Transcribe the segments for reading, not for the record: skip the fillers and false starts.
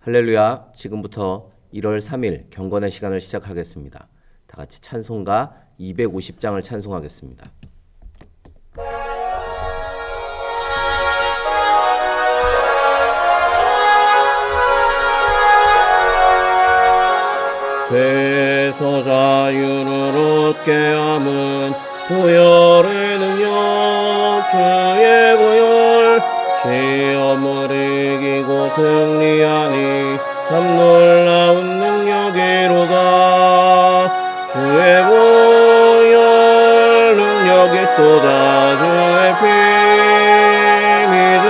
할렐루야. 지금부터 1월 3일 경건의 시간을 시작하겠습니다. 다 같이 찬송가 250장을 찬송하겠습니다. 죄에서 자유를 얻게 함은 보혈의 능력 주의 보혈 시험을 이기고 승리하니 참 놀라운 능력이로다. 주의 보혈 능력이 또다. 주의 피 믿음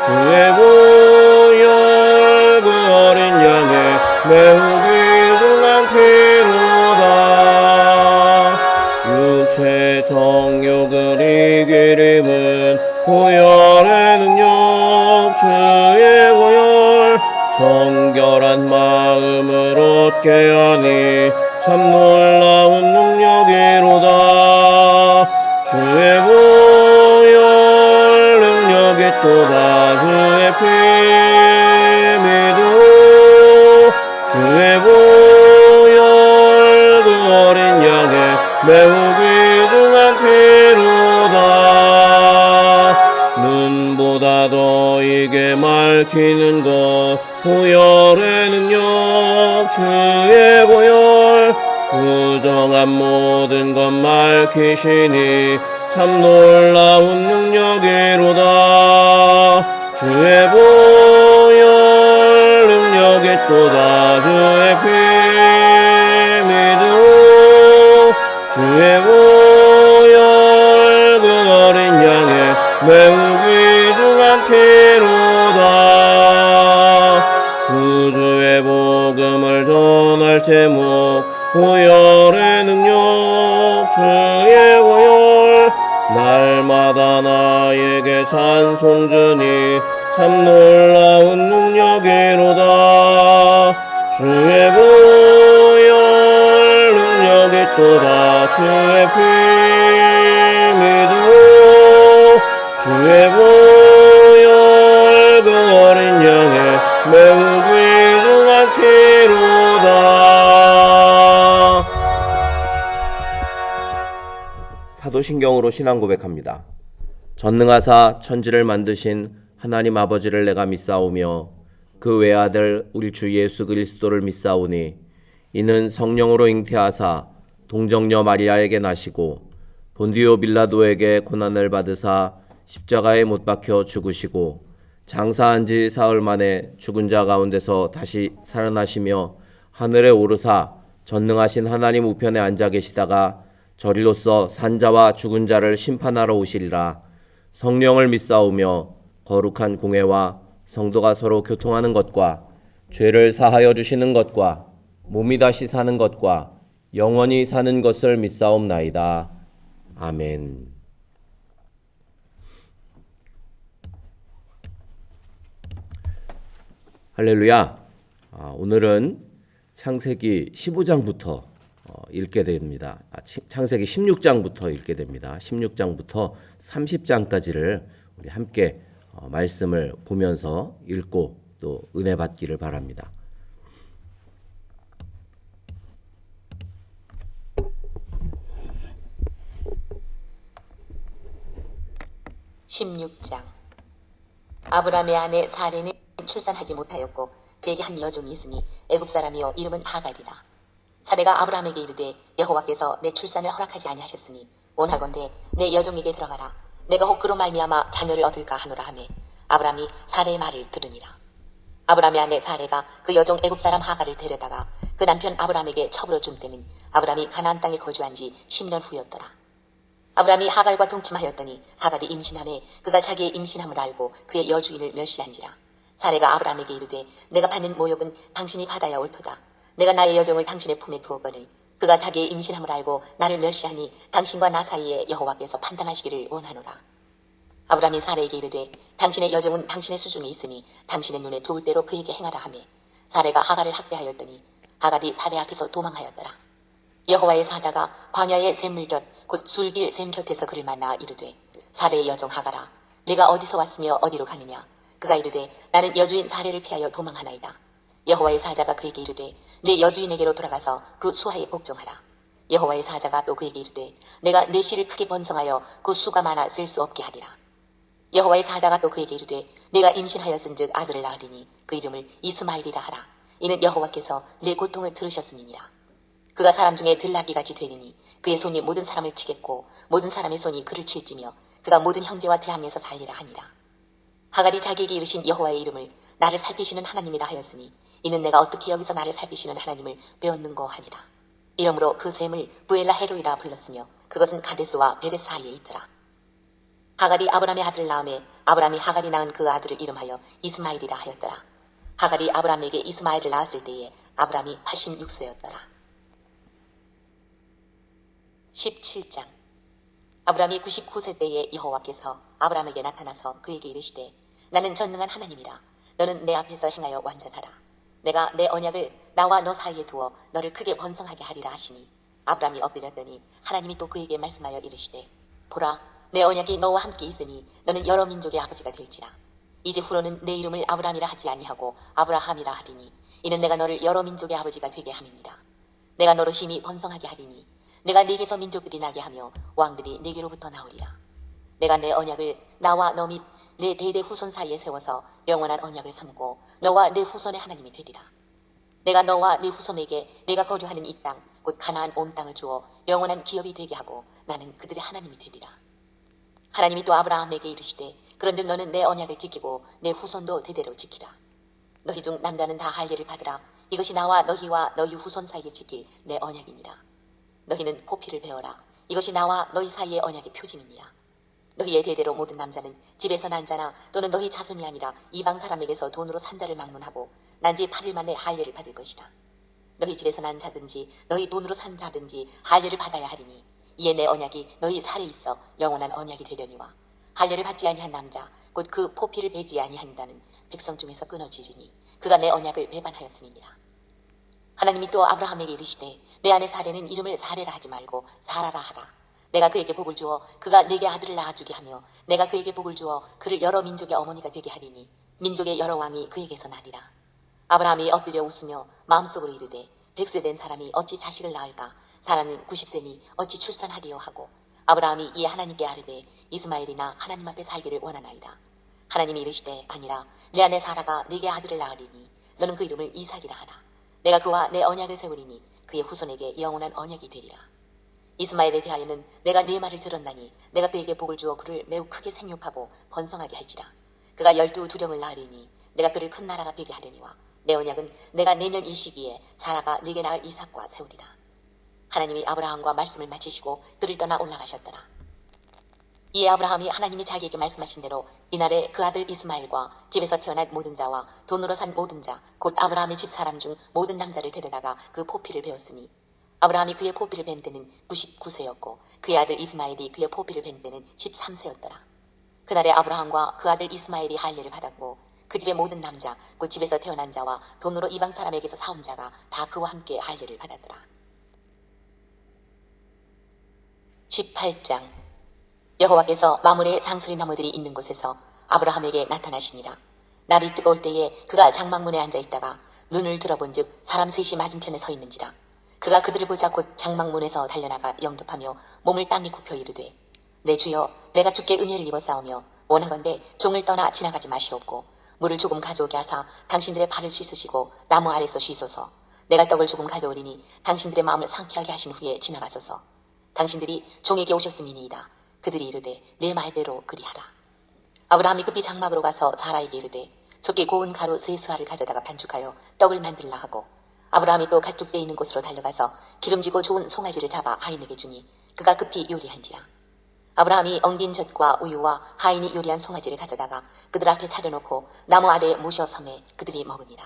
주의 보혈 그 어린 양의 매우 귀중한 피로다. 육체 정욕을 이길 힘은 보혈의 능력 주의 보혈 정결한 마음을 얻게 하니 참 놀라운 능력이로다. 주의 보혈 능력이 또다. 주의 피 믿음 주의 보혈 그 어린 양의 매우 귀중한 피로다. 눈보다 더 이게 밝히는 것 보혈의 능력 주의 보혈 부정한 모든 것 밝히시니 참 놀라운 능력이로다. 주의 보혈 능력이 또다. 주의 피 믿음 주의 보혈 그 어린 양의 매우 귀중한 피로다. 구주의 복음을 전할 제목 보혈의 능력 주의 보혈 날마다 나에게 찬송 주니 참 놀라운 능력이로다. 주의 보혈 능력이 또다. 주의 피 믿음 주의 보혈 그 어린 양의 매우 귀중한 피로다. 사도신경으로 신앙 고백합니다. 전능하사 천지를 만드신 하나님 아버지를 내가 믿사오며 그 외아들 우리 주 예수 그리스도를 믿사오니 이는 성령으로 잉태하사 동정녀 마리아에게 나시고 본디오 빌라도에게 고난을 받으사 십자가에 못 박혀 죽으시고 장사한 지 사흘 만에 죽은 자 가운데서 다시 살아나시며 하늘에 오르사 전능하신 하나님 우편에 앉아 계시다가 저리로서 산자와 죽은 자를 심판하러 오시리라. 성령을 믿사오며 거룩한 공회와 성도가 서로 교통하는 것과 죄를 사하여 주시는 것과 몸이 다시 사는 것과 영원히 사는 것을 믿사옵나이다. 아멘. 할렐루야. 오늘은 창세기 15장부터 읽게 됩니다. 창세기 16장부터 읽게 됩니다. 16장부터 30장까지를 우리 함께 말씀을 보면서 읽고 또 은혜 받기를 바랍니다. 16장. 아브라함의 아내 사레는 출산하지 못하였고 그에게 한 여종이 있으니 애굽 사람이요 이름은 하갈이라. 사레가 아브라함에게 이르되 여호와께서 내 출산을 허락하지 아니하셨으니 원하건대 내 여종에게 들어가라. 내가 혹 그로 말미암아 자녀를 얻을까 하노라 하매 아브라함이 사레의 말을 들으니라. 아브라함의 아내 사레가 그 여종 애굽 사람 하갈을 데려다가 그 남편 아브라함에게 첩으로 준 때는 아브라함이 가나안 땅에 거주한 지 10년 후였더라. 아브라함이 하갈과 동침하였더니 하갈이 임신하매 그가 자기의 임신함을 알고 그의 여주인을 멸시한지라. 사레가 아브라함에게 이르되 내가 받는 모욕은 당신이 받아야 옳도다. 내가 나의 여종을 당신의 품에 두었거늘 그가 자기의 임신함을 알고 나를 멸시하니 당신과 나 사이에 여호와께서 판단하시기를 원하노라. 아브라함이 사레에게 이르되 당신의 여종은 당신의 수중에 있으니 당신의 눈에 좋을 대로 그에게 행하라 하매 사레가 하갈을 학대하였더니 하갈이 사레 앞에서 도망하였더라. 여호와의 사자가 광야의 샘물곁 곧 술길 샘 곁에서 그를 만나 이르되 사레의 여종 하갈아 네가 어디서 왔으며 어디로 가느냐 그가 이르되 나는 여주인 사례를 피하여 도망하나이다. 여호와의 사자가 그에게 이르되 내 여주인에게로 돌아가서 그 수하에 복종하라. 여호와의 사자가 또 그에게 이르되 내가 내 씨를 크게 번성하여 그 수가 많아 쓸 수 없게 하리라. 여호와의 사자가 또 그에게 이르되 내가 임신하였은즉 아들을 낳으리니 그 이름을 이스마엘이라 하라. 이는 여호와께서 내 고통을 들으셨음이니라. 그가 사람 중에 들나귀같이 되리니 그의 손이 모든 사람을 치겠고 모든 사람의 손이 그를 칠지며 그가 모든 형제와 대항해서 살리라 하니라. 하갈이 자기에게 이르신 여호와의 이름을 나를 살피시는 하나님이라 하였으니 이는 내가 어떻게 여기서 나를 살피시는 하나님을 배웠는고 하니라. 이러므로 그 샘을 부엘라 헤로이라 불렀으며 그것은 가데스와 베레스 사이에 있더라. 하갈이 아브람의 아들을 낳음에 아브람이 하갈이 낳은 그 아들을 이름하여 이스마엘이라 하였더라. 하갈이 아브람에게 이스마엘을 낳았을 때에 아브람이 86세였더라. 17장. 아브람이 99세 때에 여호와께서 아브람에게 나타나서 그에게 이르시되 나는 전능한 하나님이라. 너는 내 앞에서 행하여 완전하라. 내가 내 언약을 나와 너 사이에 두어 너를 크게 번성하게 하리라 하시니 아브람이 엎드렸더니 하나님이 또 그에게 말씀하여 이르시되 보라 내 언약이 너와 함께 있으니 너는 여러 민족의 아버지가 될지라. 이제 후로는 내 이름을 아브람이라 하지 아니하고 아브라함이라 하리니 이는 내가 너를 여러 민족의 아버지가 되게 함이니라. 내가 너로 심히 번성하게 하리니 내가 네게서 민족들이 나게 하며 왕들이 네게로부터 나오리라. 내가 내 언약을 나와 너 및 내 대대 후손 사이에 세워서 영원한 언약을 삼고 너와 내 후손의 하나님이 되리라. 내가 너와 네 후손에게 내가 거류하는 이 땅 곧 가나안 온 땅을 주어 영원한 기업이 되게 하고 나는 그들의 하나님이 되리라. 하나님이 또 아브라함에게 이르시되 그런즉 너는 내 언약을 지키고 내 후손도 대대로 지키라. 너희 중 남자는 다 할례를 받으라. 이것이 나와 너희와 너희 후손 사이에 지킬 내 언약이니라. 너희는 포피를 베어라. 이것이 나와 너희 사이의 언약의 표징이니라. 너희의 대대로 모든 남자는 집에서 난 자나 또는 너희 자손이 아니라 이방 사람에게서 돈으로 산 자를 막론하고 난 지 8일 만에 할례를 받을 것이다. 너희 집에서 난 자든지 너희 돈으로 산 자든지 할례를 받아야 하리니 이에 내 언약이 너희 살에 있어 영원한 언약이 되려니와 할례를 받지 아니한 남자 곧 그 포피를 베지 아니한 자는 백성 중에서 끊어지리니 그가 내 언약을 배반하였음이니라. 하나님이 또 아브라함에게 이르시되 내 아내 사레는 이름을 사레라 하지 말고 사라라 하라. 내가 그에게 복을 주어 그가 네게 아들을 낳아주게 하며 내가 그에게 복을 주어 그를 여러 민족의 어머니가 되게 하리니 민족의 여러 왕이 그에게서 나리라. 아브라함이 엎드려 웃으며 마음속으로 이르되 100세 된 사람이 어찌 자식을 낳을까? 사라는 90세니 어찌 출산하리요 하고 아브라함이 이에 하나님께 아뢰되 이스마엘이나 하나님 앞에 살기를 원하나이다. 하나님이 이르시되 아니라 내 아내 사라가 네게 아들을 낳으리니 너는 그 이름을 이삭이라 하라. 내가 그와 내 언약을 세우리니 그의 후손에게 영원한 언약이 되리라. 이스마엘에 대하여는 내가 네 말을 들었나니 내가 그에게 복을 주어 그를 매우 크게 생육하고 번성하게 할지라. 그가 12두령을 낳으리니 내가 그를 큰 나라가 되게 하려니와 내 언약은 내가 내년 이 시기에 사라가 네게 낳을 이삭과 세우리라. 하나님이 아브라함과 말씀을 마치시고 그를 떠나 올라가셨더라. 이에 아브라함이 하나님이 자기에게 말씀하신 대로 이날에 그 아들 이스마엘과 집에서 태어난 모든 자와 돈으로 산 모든 자 곧 아브라함의 집 사람 중 모든 남자를 데려다가 그 포피를 베었으니 아브라함이 그의 포피를 벤 때는 99세였고 그의 아들 이스마엘이 그의 포피를 벤 때는 13세였더라. 그날에 아브라함과 그 아들 이스마엘이 할례를 받았고 그 집의 모든 남자 곧 집에서 태어난 자와 돈으로 이방 사람에게서 사온 자가 다 그와 함께 할례를 받았더라. 18장. 여호와께서 마므레의 상수리 나무들이 있는 곳에서 아브라함에게 나타나시니라. 날이 뜨거울 때에 그가 장막문에 앉아 있다가 눈을 들어본즉 사람 셋이 맞은편에 서 있는지라. 그가 그들을 보자 곧 장막문에서 달려나가 영접하며 몸을 땅에 굽혀 이르되 내 주여 내가 주께 은혜를 입어 싸우며 원하건대 종을 떠나 지나가지 마시옵고 물을 조금 가져오게 하사 당신들의 발을 씻으시고 나무 아래서 쉬소서. 내가 떡을 조금 가져오리니 당신들의 마음을 상쾌하게 하신 후에 지나가소서. 당신들이 종에게 오셨음이니이다. 그들이 이르되 내 말대로 그리하라. 아브라함이 급히 장막으로 가서 사라에게 이르되 속히 고운 가루 세 스아를 가져다가 반죽하여 떡을 만들라 하고 아브라함이 또 가축대 있는 곳으로 달려가서 기름지고 좋은 송아지를 잡아 하인에게 주니 그가 급히 요리한지라. 아브라함이 엉긴 젖과 우유와 하인이 요리한 송아지를 가져다가 그들 앞에 차려놓고 나무 아래에 모셔 섬에 그들이 먹으니라.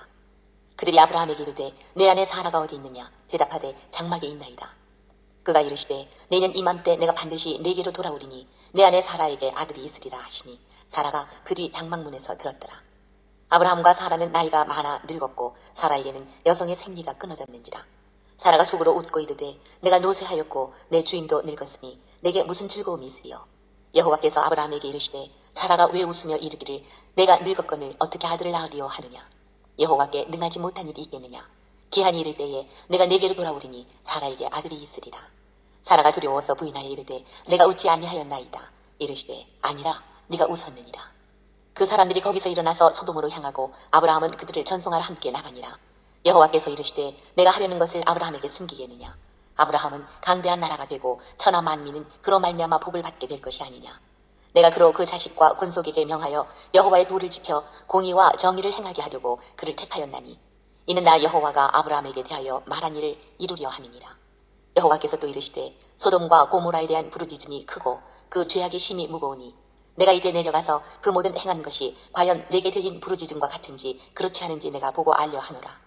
그들이 아브라함에게 이르되 내 아내 사라가 어디 있느냐? 대답하되 장막에 있나이다. 그가 이르시되 내년 이맘때 내가 반드시 네게로 돌아오리니 내 아내 사라에게 아들이 있으리라 하시니 사라가 그리 장막문에서 들었더라. 아브라함과 사라는 나이가 많아 늙었고 사라에게는 여성의 생리가 끊어졌는지라. 사라가 속으로 웃고 이르되 내가 노쇠하였고 내 주인도 늙었으니 내게 무슨 즐거움이 있으리요. 여호와께서 아브라함에게 이르시되 사라가 왜 웃으며 이르기를 내가 늙었거늘 어떻게 아들을 낳으리요 하느냐. 여호와께 능하지 못한 일이 있겠느냐. 기한이 이를 때에 내가 내게로 돌아오리니 사라에게 아들이 있으리라. 사라가 두려워서 부인하여 이르되 내가 웃지 아니하였나이다. 이르시되 아니라 네가 웃었느니라. 그 사람들이 거기서 일어나서 소돔으로 향하고 아브라함은 그들을 전송하러 함께 나가니라. 여호와께서 이르시되 내가 하려는 것을 아브라함에게 숨기겠느냐. 아브라함은 강대한 나라가 되고 천하 만민은 그로 말미암아 복을 받게 될 것이 아니냐. 내가 그로 그 자식과 권속에게 명하여 여호와의 도를 지켜 공의와 정의를 행하게 하려고 그를 택하였나니 이는 나 여호와가 아브라함에게 대하여 말한 일을 이루려 함이니라. 여호와께서 또 이르시되 소돔과 고모라에 대한 부르짖음이 크고 그 죄악이 심히 무거우니 내가 이제 내려가서 그 모든 행한 것이 과연 내게 들린 부르짖음과 같은지 그렇지 않은지 내가 보고 알려 하노라.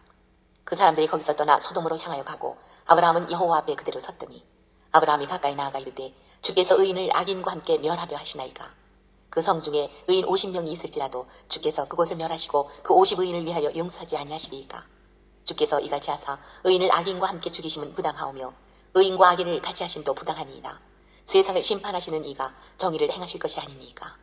그 사람들이 거기서 떠나 소돔으로 향하여 가고 아브라함은 여호와 앞에 그대로 섰더니 아브라함이 가까이 나아가 이르되 주께서 의인을 악인과 함께 멸하려 하시나이까. 그 성 중에 의인 50명이 있을지라도 주께서 그곳을 멸하시고 그 50의인을 위하여 용서하지 아니하시리이까. 주께서 이같이 하사 의인을 악인과 함께 죽이심은 부당하오며 의인과 악인을 같이 하심도 부당하니이다. 세상을 심판하시는 이가 정의를 행하실 것이 아니니까.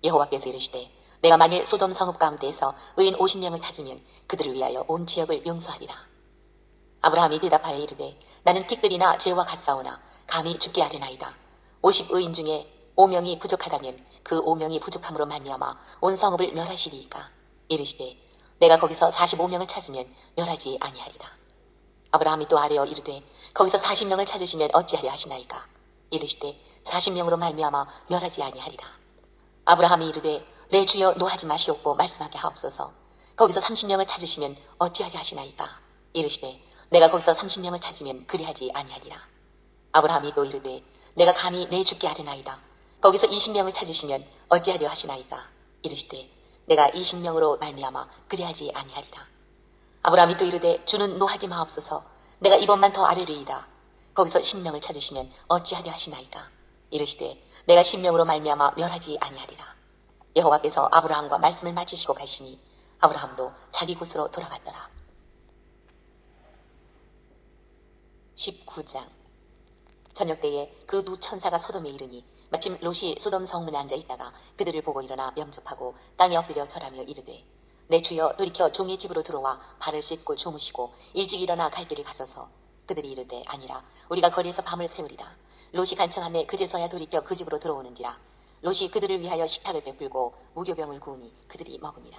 여호와께서 이르시되 내가 만일 소돔 성읍 가운데에서 의인 50명을 찾으면 그들을 위하여 온 지역을 용서하리라. 아브라함이 대답하여 이르되 나는 티끌이나 재와 같사오나 감히 죽게 하려나이다. 50의인 중에 5명이 부족하다면 그 5명이 부족함으로 말미암아 온 성읍을 멸하시리이까. 이르시되 내가 거기서 45명을 찾으면 멸하지 아니하리라. 아브라함이 또 아뢰어 이르되 거기서 40명을 찾으시면 어찌하려 하시나이까. 이르시되 40명으로 말미암아 멸하지 아니하리라. 아브라함이 이르되 내 주여 노하지 마시옵고 말씀하게 하옵소서. 거기서 30명을 찾으시면 어찌하려 하시나이까. 이르시되 내가 거기서 30명을 찾으면 그리하지 아니하리라. 아브라함이 또 이르되 내가 감히 내 주께 하려나이다. 거기서 20명을 찾으시면 어찌하려 하시나이까. 이르시되 내가 20명으로 말미암아 그리하지 아니하리라. 아브라함이 또 이르되 주는 노하지 마옵소서. 내가 이번만 더 아뢰리이다. 거기서 10명을 찾으시면 어찌하려 하시나이까. 이르시되 내가 10명으로 말미암아 멸하지 아니하리라. 여호와께서 아브라함과 말씀을 마치시고 가시니 아브라함도 자기 곳으로 돌아갔더라. 19장. 저녁 때에 그 두 천사가 소돔에 이르니 마침 롯이 소돔 성문에 앉아 있다가 그들을 보고 일어나 명접하고 땅에 엎드려 절하며 이르되 내 주여 돌이켜 종의 집으로 들어와 발을 씻고 주무시고 일찍 일어나 갈 길을 가소서. 그들이 이르되 아니라 우리가 거리에서 밤을 새우리라. 롯이 간청하매 그제서야 돌이켜 그 집으로 들어오는지라. 롯이 그들을 위하여 식탁을 베풀고 무교병을 구우니 그들이 먹으니라.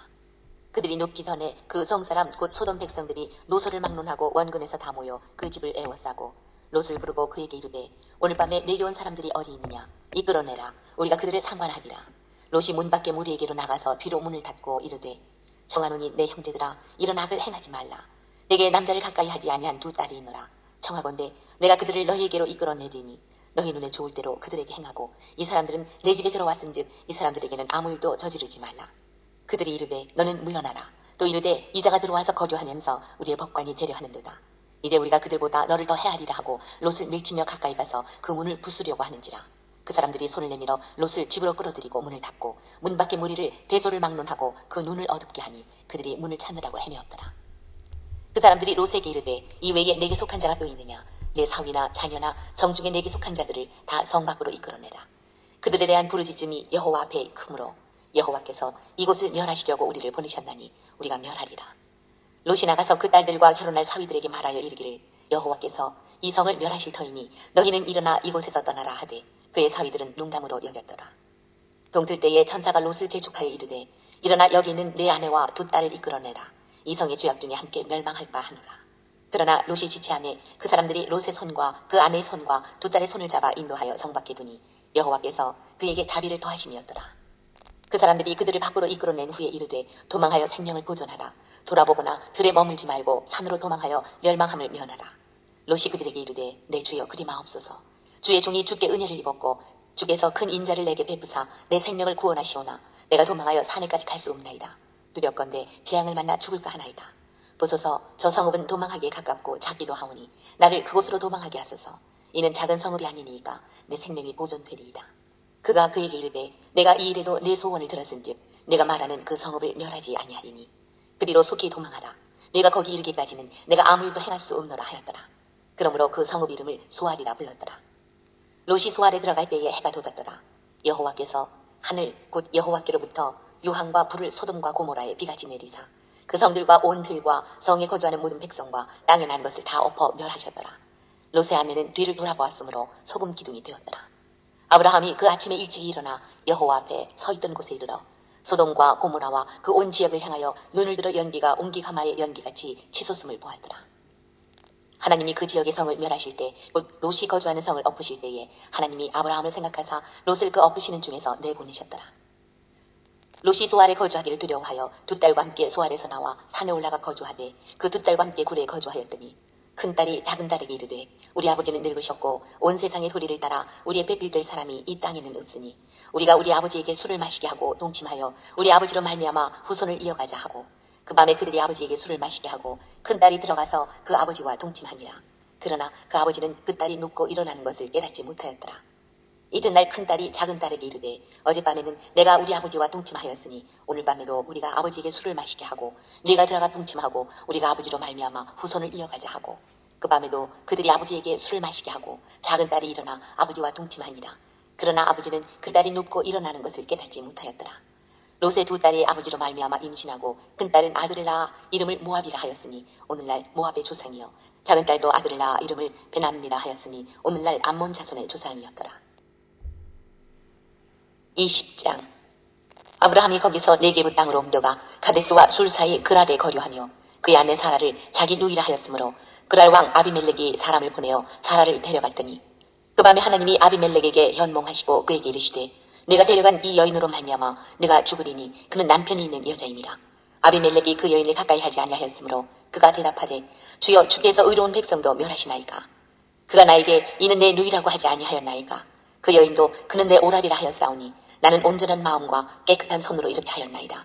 그들이 눕기 전에 그 성사람 곧 소돔 백성들이 노소를 막론하고 원근에서 다 모여 그 집을 애워싸고 롯을 부르고 그에게 이르되 오늘 밤에 내게 온 사람들이 어디 있느냐. 이끌어내라. 우리가 그들을 상관하리라. 롯이 문 밖에 무리에게로 나가서 뒤로 문을 닫고 이르되 청하노니 내 형제들아 이런 악을 행하지 말라. 내게 남자를 가까이 하지 아니한 두 딸이 있노라. 청하건대 내가 그들을 너희에게로 이끌어내리니 너희 눈에 좋을 대로 그들에게 행하고 이 사람들은 내 집에 들어왔은즉 이 사람들에게는 아무 일도 저지르지 말라. 그들이 이르되 너는 물러나라. 또 이르되 이자가 들어와서 거류하면서 우리의 법관이 되려 하는도다. 이제 우리가 그들보다 너를 더 헤아리라 하고 롯을 밀치며 가까이 가서 그 문을 부수려고 하는지라. 그 사람들이 손을 내밀어 롯을 집으로 끌어들이고 문을 닫고 문 밖의 무리를 대소를 막론하고 그 눈을 어둡게 하니 그들이 문을 찾느라고 헤매었더라. 그 사람들이 롯에게 이르되 이 외에 내게 속한 자가 또 있느냐. 내 사위나 자녀나 성중에 내게 속한 자들을 다 성 밖으로 이끌어내라. 그들에 대한 부르짖음이 여호와 앞에 크므로 여호와께서 이곳을 멸하시려고 우리를 보내셨나니 우리가 멸하리라. 롯이 나가서 그 딸들과 결혼할 사위들에게 말하여 이르기를 여호와께서 이 성을 멸하실 터이니 너희는 일어나 이곳에서 떠나라 하되 그의 사위들은 농담으로 여겼더라. 동틀 때에 천사가 롯을 재촉하여 이르되 일어나 여기 있는 내 아내와 두 딸을 이끌어내라. 이 성의 죄악 중에 함께 멸망할까 하노라. 그러나 롯이 지체하매 그 사람들이 롯의 손과 그 아내의 손과 두 딸의 손을 잡아 인도하여 성 밖에 두니 여호와께서 그에게 자비를 더하심이었더라. 그 사람들이 그들을 밖으로 이끌어낸 후에 이르되 도망하여 생명을 보존하라. 돌아보거나 들에 머물지 말고 산으로 도망하여 멸망함을 면하라. 롯이 그들에게 이르되 내 주여 그리 마옵소서. 주의 종이 주께 은혜를 입었고 주께서 큰 인자를 내게 베푸사 내 생명을 구원하시오나 내가 도망하여 산에까지 갈 수 없나이다. 두렵건대 재앙을 만나 죽을까 하나이다. 보소서 저 성읍은 도망하기에 가깝고 작기도 하오니 나를 그곳으로 도망하게 하소서. 이는 작은 성읍이 아니니까 내 생명이 보존되리이다. 그가 그에게 이르되 내가 이 일에도 내 소원을 들었은즉 내가 말하는 그 성읍을 멸하지 아니하리니 그리로 속히 도망하라. 내가 거기 이르기까지는 내가 아무 일도 행할 수 없노라 하였더라. 그러므로 그 성읍 이름을 소알이라 불렀더라. 롯이 소알에 들어갈 때에 해가 돋았더라. 여호와께서 하늘 곧 여호와께로부터 유황과 불을 소돔과 고모라에 비같이 내리사 그 성들과 온 들과 성에 거주하는 모든 백성과 땅에 난 것을 다 엎어 멸하셨더라. 롯의 아내는 뒤를 돌아보았으므로 소금 기둥이 되었더라. 아브라함이 그 아침에 일찍 일어나 여호와 앞에 서 있던 곳에 이르러 소돔과 고모라와 그 온 지역을 향하여 눈을 들어 연기가 옹기가마의 연기같이 치솟음을 보았더라. 하나님이 그 지역의 성을 멸하실 때 곧 롯이 거주하는 성을 엎으실 때에 하나님이 아브라함을 생각하사 롯을 그 엎으시는 중에서 내보내셨더라. 롯이 소알에 거주하기를 두려워하여 두 딸과 함께 소알에서 나와 산에 올라가 거주하되 그 두 딸과 함께 굴에 거주하였더니 큰 딸이 작은 딸에게 이르되 우리 아버지는 늙으셨고 온 세상의 소리를 따라 우리의 배필될 사람이 이 땅에는 없으니 우리가 우리 아버지에게 술을 마시게 하고 동침하여 우리 아버지로 말미암아 후손을 이어가자 하고 그 밤에 그들이 아버지에게 술을 마시게 하고 큰 딸이 들어가서 그 아버지와 동침하니라. 그러나 그 아버지는 그 딸이 눕고 일어나는 것을 깨닫지 못하였더라. 이튿날 큰 딸이 작은 딸에게 이르되 어젯밤에는 내가 우리 아버지와 동침하였으니 오늘 밤에도 우리가 아버지에게 술을 마시게 하고 네가 들어가 동침하고 우리가 아버지로 말미암아 후손을 이어가자 하고 그 밤에도 그들이 아버지에게 술을 마시게 하고 작은 딸이 일어나 아버지와 동침하니라. 그러나 아버지는 그 딸이 눕고 일어나는 것을 깨닫지 못하였더라. 롯의 두 딸이 아버지로 말미암아 임신하고 큰 딸은 아들을 낳아 이름을 모압이라 하였으니 오늘날 모압의 조상이요 작은 딸도 아들을 낳아 이름을 베남미라 하였으니 오늘날 암몬 자손의 조상이었더라. 20장. 아브라함이 거기서 네게부 땅으로 옮겨가 가데스와 술 사이 그랄에 거류하며 그의 아내 사라를 자기 누이라 하였으므로 그랄 왕 아비멜렉이 사람을 보내어 사라를 데려갔더니 그 밤에 하나님이 아비멜렉에게 현몽하시고 그에게 이르시되 내가 데려간 이 여인으로 말미암아 내가 죽으리니 그는 남편이 있는 여자임이라. 아비멜렉이 그 여인을 가까이 하지 아니하였으므로 그가 대답하되 주여 주께서 의로운 백성도 멸하시나이까. 그가 나에게 이는 내 누이라고 하지 아니하였나이까. 그 여인도 그는 내 오랍이라 하였사오니 나는 온전한 마음과 깨끗한 손으로 이렇게 하였나이다.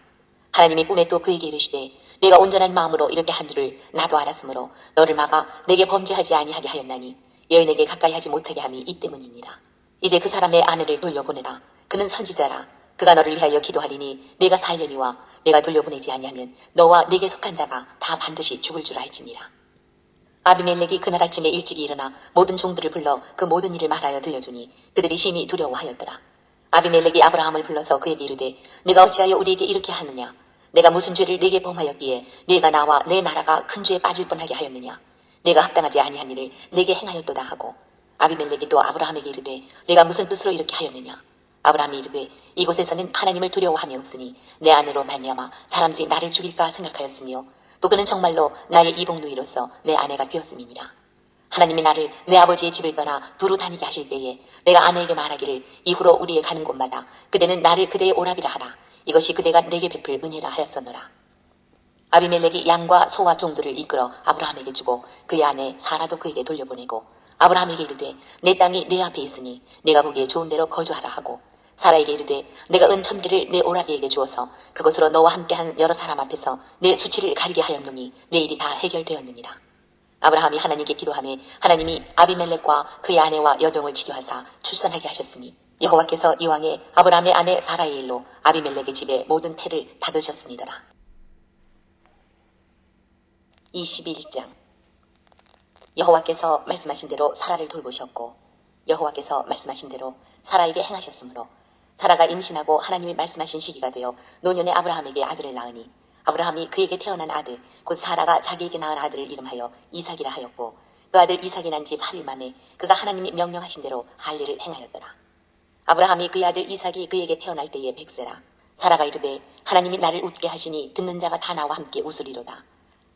하나님이 꿈에 또 그에게 이르시되 내가 온전한 마음으로 이렇게 한 줄을 나도 알았으므로 너를 막아 내게 범죄하지 아니하게 하였나니 여인에게 가까이 하지 못하게 함이 이 때문이니라. 이제 그 사람의 아내를 돌려보내라. 그는 선지자라. 그가 너를 위하여 기도하리니 내가 살려니와 내가 돌려보내지 아니하면 너와 네게 속한 자가 다 반드시 죽을 줄 알지니라. 아비멜렉이 그날 아침에 일찍 일어나 모든 종들을 불러 그 모든 일을 말하여 들려주니 그들이 심히 두려워하였더라. 아비멜렉이 아브라함을 불러서 그에게 이르되 네가 어찌하여 우리에게 이렇게 하느냐. 내가 무슨 죄를 네게 범하였기에 네가 나와 내 나라가 큰 죄에 빠질 뻔하게 하였느냐. 내가 합당하지 아니한 일을 네게 행하였도다 하고 아비멜렉이 또 아브라함에게 이르되 내가 무슨 뜻으로 이렇게 하였느냐. 아브라함이 이르되 이곳에서는 하나님을 두려워함이 없으니 내 아내로 말미암아 사람들이 나를 죽일까 생각하였으며 또 그는 정말로 나의 이복누이로서 내 아내가 되었음이니라. 하나님이 나를 내 아버지의 집을 떠나 두루 다니게 하실 때에 내가 아내에게 말하기를 이후로 우리의 가는 곳마다 그대는 나를 그대의 오랍이라 하라. 이것이 그대가 내게 베풀 은혜라 하였었노라. 아비멜렉이 양과 소와 종들을 이끌어 아브라함에게 주고 그의 아내 사라도 그에게 돌려보내고 아브라함에게 이르되 내 땅이 내 앞에 있으니 내가 거기에 좋은 데로 거주하라 하고 사라에게 이르되 내가 은 1000개를 내 오라비에게 주어서 그것으로 너와 함께한 여러 사람 앞에서 내 수치를 가리게 하였노니 내 일이 다 해결되었느니라. 아브라함이 하나님께 기도하며 하나님이 아비멜렉과 그의 아내와 여종을 치료하사 출산하게 하셨으니 여호와께서 이왕에 아브라함의 아내 사라의 일로 아비멜렉의 집에 모든 태를 닫으셨습니다라. 21장. 여호와께서 말씀하신 대로 사라를 돌보셨고 여호와께서 말씀하신 대로 사라에게 행하셨으므로 사라가 임신하고 하나님이 말씀하신 시기가 되어 노년에 아브라함에게 아들을 낳으니 아브라함이 그에게 태어난 아들 곧 사라가 자기에게 낳은 아들을 이름하여 이삭이라 하였고 그 아들 이삭이 난 지 8일 만에 그가 하나님이 명령하신 대로 할 일을 행하였더라. 아브라함이 그의 아들 이삭이 그에게 태어날 때에 100세라. 사라가 이르되 하나님이 나를 웃게 하시니 듣는 자가 다 나와 함께 웃으리로다.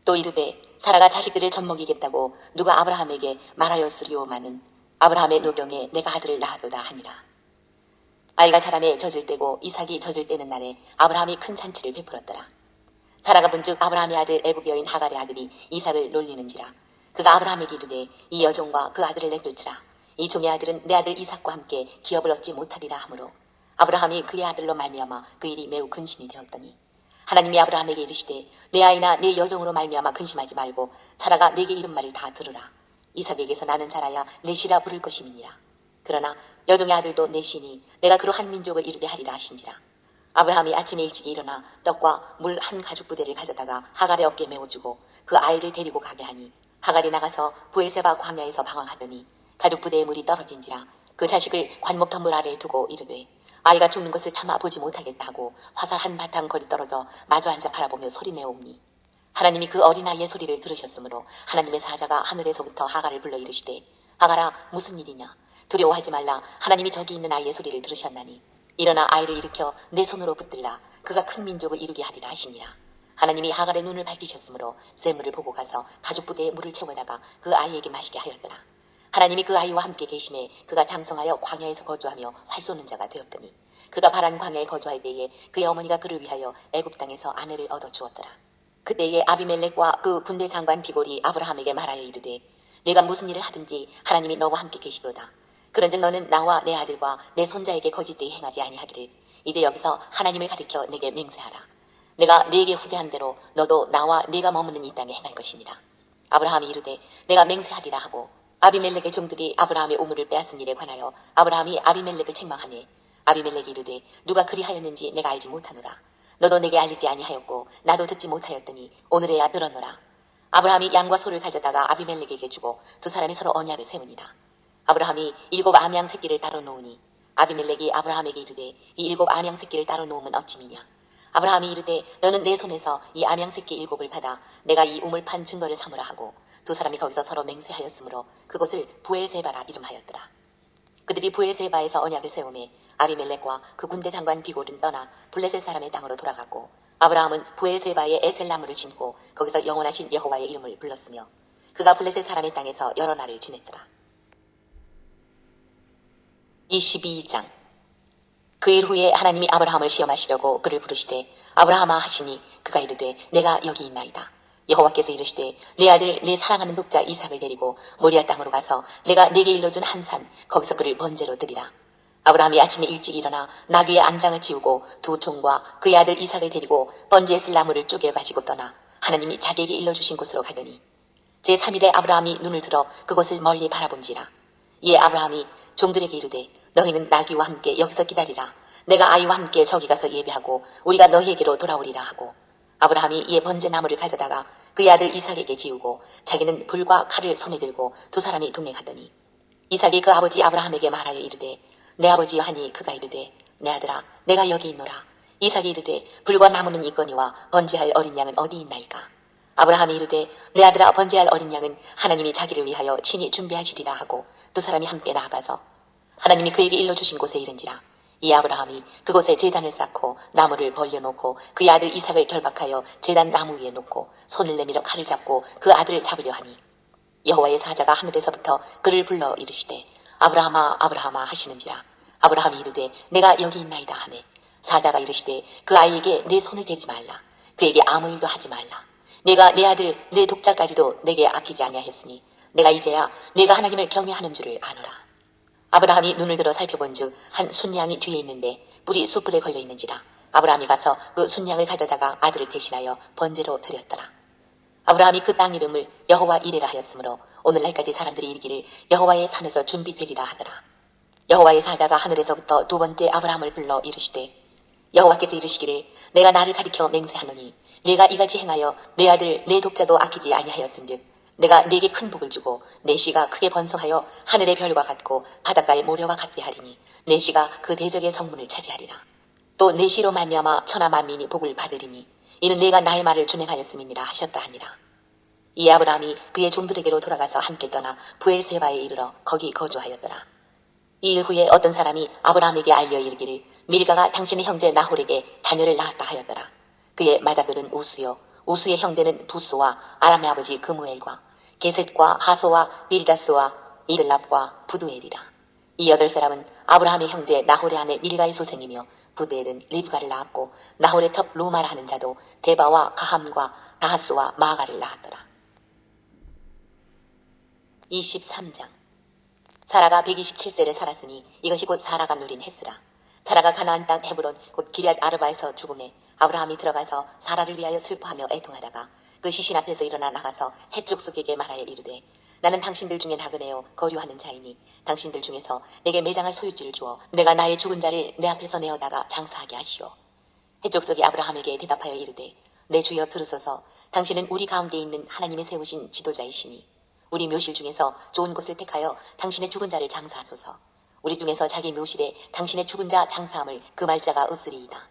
또 이르되 사라가 자식들을 젖먹이겠다고 누가 아브라함에게 말하였으리오마는 아브라함의 노경에 내가 아들을 낳았도다 하니라. 아이가 자라매 젖을 때고 이삭이 젖을 때는 날에 아브라함이 큰 잔치를 베풀었더라. 사라가 본즉 아브라함의 아들 애굽 여인 하갈의 아들이 이삭을 놀리는지라. 그가 아브라함에게 이르되 이 여종과 그 아들을 내쫓으라. 이 종의 아들은 내 아들 이삭과 함께 기업을 얻지 못하리라 하므로 아브라함이 그의 아들로 말미암아 그 일이 매우 근심이 되었더니 하나님이 아브라함에게 이르시되 내 아이나 내 여종으로 말미암아 근심하지 말고 사라가 내게 이른 말을 다 들으라. 이삭에게서 나는 자라야 넷이라 부를 것임이니라. 그러나 여종의 아들도 넷이니 내가 그로 한 민족을 이루게 하리라 하신지라. 아브라함이 아침에 일찍 일어나 떡과 물 한 가죽 부대를 가져다가 하갈의 어깨에 메워주고 그 아이를 데리고 가게 하니 하갈이 나가서 부엘세바 광야에서 방황하더니 가죽 부대에 물이 떨어진지라. 그 자식을 관목터 물 아래에 두고 이르되 아이가 죽는 것을 참아 보지 못하겠다 하고 화살 한 바탕 거리 떨어져 마주 앉아 바라보며 소리내옵니. 하나님이 그 어린아이의 소리를 들으셨으므로 하나님의 사자가 하늘에서부터 하갈을 불러 이르시되 하갈아 무슨 일이냐 두려워하지 말라 하나님이 저기 있는 아이의 소리를 들으셨나니 일어나 아이를 일으켜 내 손으로 붙들라 그가 큰 민족을 이루게 하리라 하시니라. 하나님이 하갈의 눈을 밝히셨으므로 샘물을 보고 가서 가죽 부대에 물을 채워다가 그 아이에게 마시게 하였더라. 하나님이 그 아이와 함께 계심에 그가 장성하여 광야에서 거주하며 활 쏘는 자가 되었더니 그가 바란 광야에 거주할 때에 그의 어머니가 그를 위하여 애굽 땅에서 아내를 얻어 주었더라. 그때에 아비멜렉과 그 군대 장관 비골이 아브라함에게 말하여 이르되 네가 무슨 일을 하든지 하나님이 너와 함께 계시도다. 그런즉 너는 나와 내 아들과 내 손자에게 거짓되이 행하지 아니하기를 이제 여기서 하나님을 가리켜 내게 맹세하라. 내가 네게 후대한 대로 너도 나와 네가 머무는 이 땅에 행할 것이니라. 아브라함이 이르되 내가 맹세하리라 하고 아비멜렉의 종들이 아브라함의 우물을 빼앗은 일에 관하여 아브라함이 아비멜렉을 책망하니 아비멜렉이 이르되 누가 그리하였는지 내가 알지 못하노라. 너도 내게 알리지 아니하였고 나도 듣지 못하였더니 오늘에야 들었노라. 아브라함이 양과 소를 가져다가 아비멜렉에게 주고 두 사람이 서로 언약을 세우니라. 아브라함이 7 암양 새끼를 따로 놓으니 아비멜렉이 아브라함에게 이르되 이 7 암양 새끼를 따로 놓으면 어찌미냐. 아브라함이 이르되 너는 내 손에서 이 암양 새끼 7을 받아 내가 이 우물 판 증거를 삼으라 하고 두 사람이 거기서 서로 맹세하였으므로 그곳을 부엘세바라 이름하였더라. 그들이 부엘세바에서 언약을 세우매 아비멜렉과 그 군대 장관 비골은 떠나 블레셋 사람의 땅으로 돌아갔고 아브라함은 부엘세바에 에셀나무를 심고 거기서 영원하신 여호와의 이름을 불렀으며 그가 블레셋 사람의 땅에서 여러 날을 지냈더라. 22장. 그 일 후에 하나님이 아브라함을 시험하시려고 그를 부르시되 아브라함아 하시니 그가 이르되 내가 여기 있나이다. 여호와께서 이르시되 내 아들 내 사랑하는 독자 이삭을 데리고 모리아 땅으로 가서 내가 네게 일러준 한 산 거기서 그를 번제로 드리라. 아브라함이 아침에 일찍 일어나 나귀의 안장을 지우고 두 종과 그의 아들 이삭을 데리고 번제에 쓸 나무를 쪼개 가지고 떠나 하나님이 자기에게 일러주신 곳으로 가더니 제3일에 아브라함이 눈을 들어 그곳을 멀리 바라본지라. 이에 아브라함이 종들에게 이르되 너희는 나귀와 함께 여기서 기다리라. 내가 아이와 함께 저기 가서 예배하고 우리가 너희에게로 돌아오리라 하고 아브라함이 이에 번제나무를 가져다가 그의 아들 이삭에게 지우고 자기는 불과 칼을 손에 들고 두 사람이 동행하더니 이삭이 그 아버지 아브라함에게 말하여 이르되 내 아버지여 하니 그가 이르되 내 아들아 내가 여기 있노라. 이삭이 이르되 불과 나무는 있거니와 번제할 어린 양은 어디 있나이까. 아브라함이 이르되 내 아들아 번제할 어린 양은 하나님이 자기를 위하여 친히 준비하시리라 하고 두 사람이 함께 나아가서 하나님이 그에게 일러주신 곳에 이른지라. 이 아브라함이 그곳에 제단을 쌓고 나무를 벌려놓고 그의 아들 이삭을 결박하여 제단 나무 위에 놓고 손을 내밀어 칼을 잡고 그 아들을 잡으려 하니 여호와의 사자가 하늘에서부터 그를 불러 이르시되 아브라함아 아브라함아 하시는지라. 아브라함이 이르되 내가 여기 있나이다 하매 사자가 이르시되 그 아이에게 내 손을 대지 말라. 그에게 아무 일도 하지 말라. 내가 내 아들 내 독자까지도 내게 아끼지 아니하였으니 내가 이제야 내가 하나님을 경외하는 줄을 아노라. 아브라함이 눈을 들어 살펴본즉 한 순양이 뒤에 있는데 뿔이 숯불에 걸려 있는지라. 아브라함이 가서 그 순양을 가져다가 아들을 대신하여 번제로 드렸더라. 아브라함이 그 땅 이름을 여호와 이레라 하였으므로 오늘날까지 사람들이 이르기를 여호와의 산에서 준비되리라 하더라. 여호와의 사자가 하늘에서부터 두 번째 아브라함을 불러 이르시되 여호와께서 이르시기를 내가 나를 가리켜 맹세하노니 내가 이같이 행하여 내 아들 내 독자도 아끼지 아니하였은즉 내가 네게 큰 복을 주고 내 씨가 크게 번성하여 하늘의 별과 같고 바닷가의 모래와 같게 하리니 내 씨가 그 대적의 성문을 차지하리라. 또 내 씨로 말미암아 천하 만민이 복을 받으리니 이는 내가 나의 말을 준행하였음이니라 하셨다 하니라. 이 아브라함이 그의 종들에게로 돌아가서 함께 떠나 부엘세바에 이르러 거기 거주하였더라. 이 일 후에 어떤 사람이 아브라함에게 알려 이르기를 밀가가 당신의 형제 나홀에게 자녀를 낳았다 하였더라. 그의 맏아들은 우스요 우스의 형제는 부스와 아람의 아버지 그무엘과 게셋과 하소와 빌다스와 이들랍과 부두엘이라. 이 8사람은 아브라함의 형제 나홀의 아내 밀가의 소생이며 부두엘은 리브가를 낳았고 나홀의 첩 루마라 하는 자도 데바와 가함과 다하스와 마가를 낳았더라. 23장. 사라가 127세를 살았으니 이것이 곧 사라가 누린 횟수라. 사라가 가나안 땅 헤브론 곧 기럇 아르바에서 죽음에 아브라함이 들어가서 사라를 위하여 슬퍼하며 애통하다가 그 시신 앞에서 일어나 나가서 헷족속에게 말하여 이르되 나는 당신들 중에 나그네요 거류하는 자이니 당신들 중에서 내게 매장할 소유지를 주어 내가 나의 죽은 자를 내 앞에서 내어다가 장사하게 하시오. 헷족속이 아브라함에게 대답하여 이르되 내 주여 들으소서. 당신은 우리 가운데 있는 하나님의 세우신 지도자이시니 우리 묘실 중에서 좋은 곳을 택하여 당신의 죽은 자를 장사하소서. 우리 중에서 자기 묘실에 당신의 죽은 자 장사함을 금할 자가 없으리이다.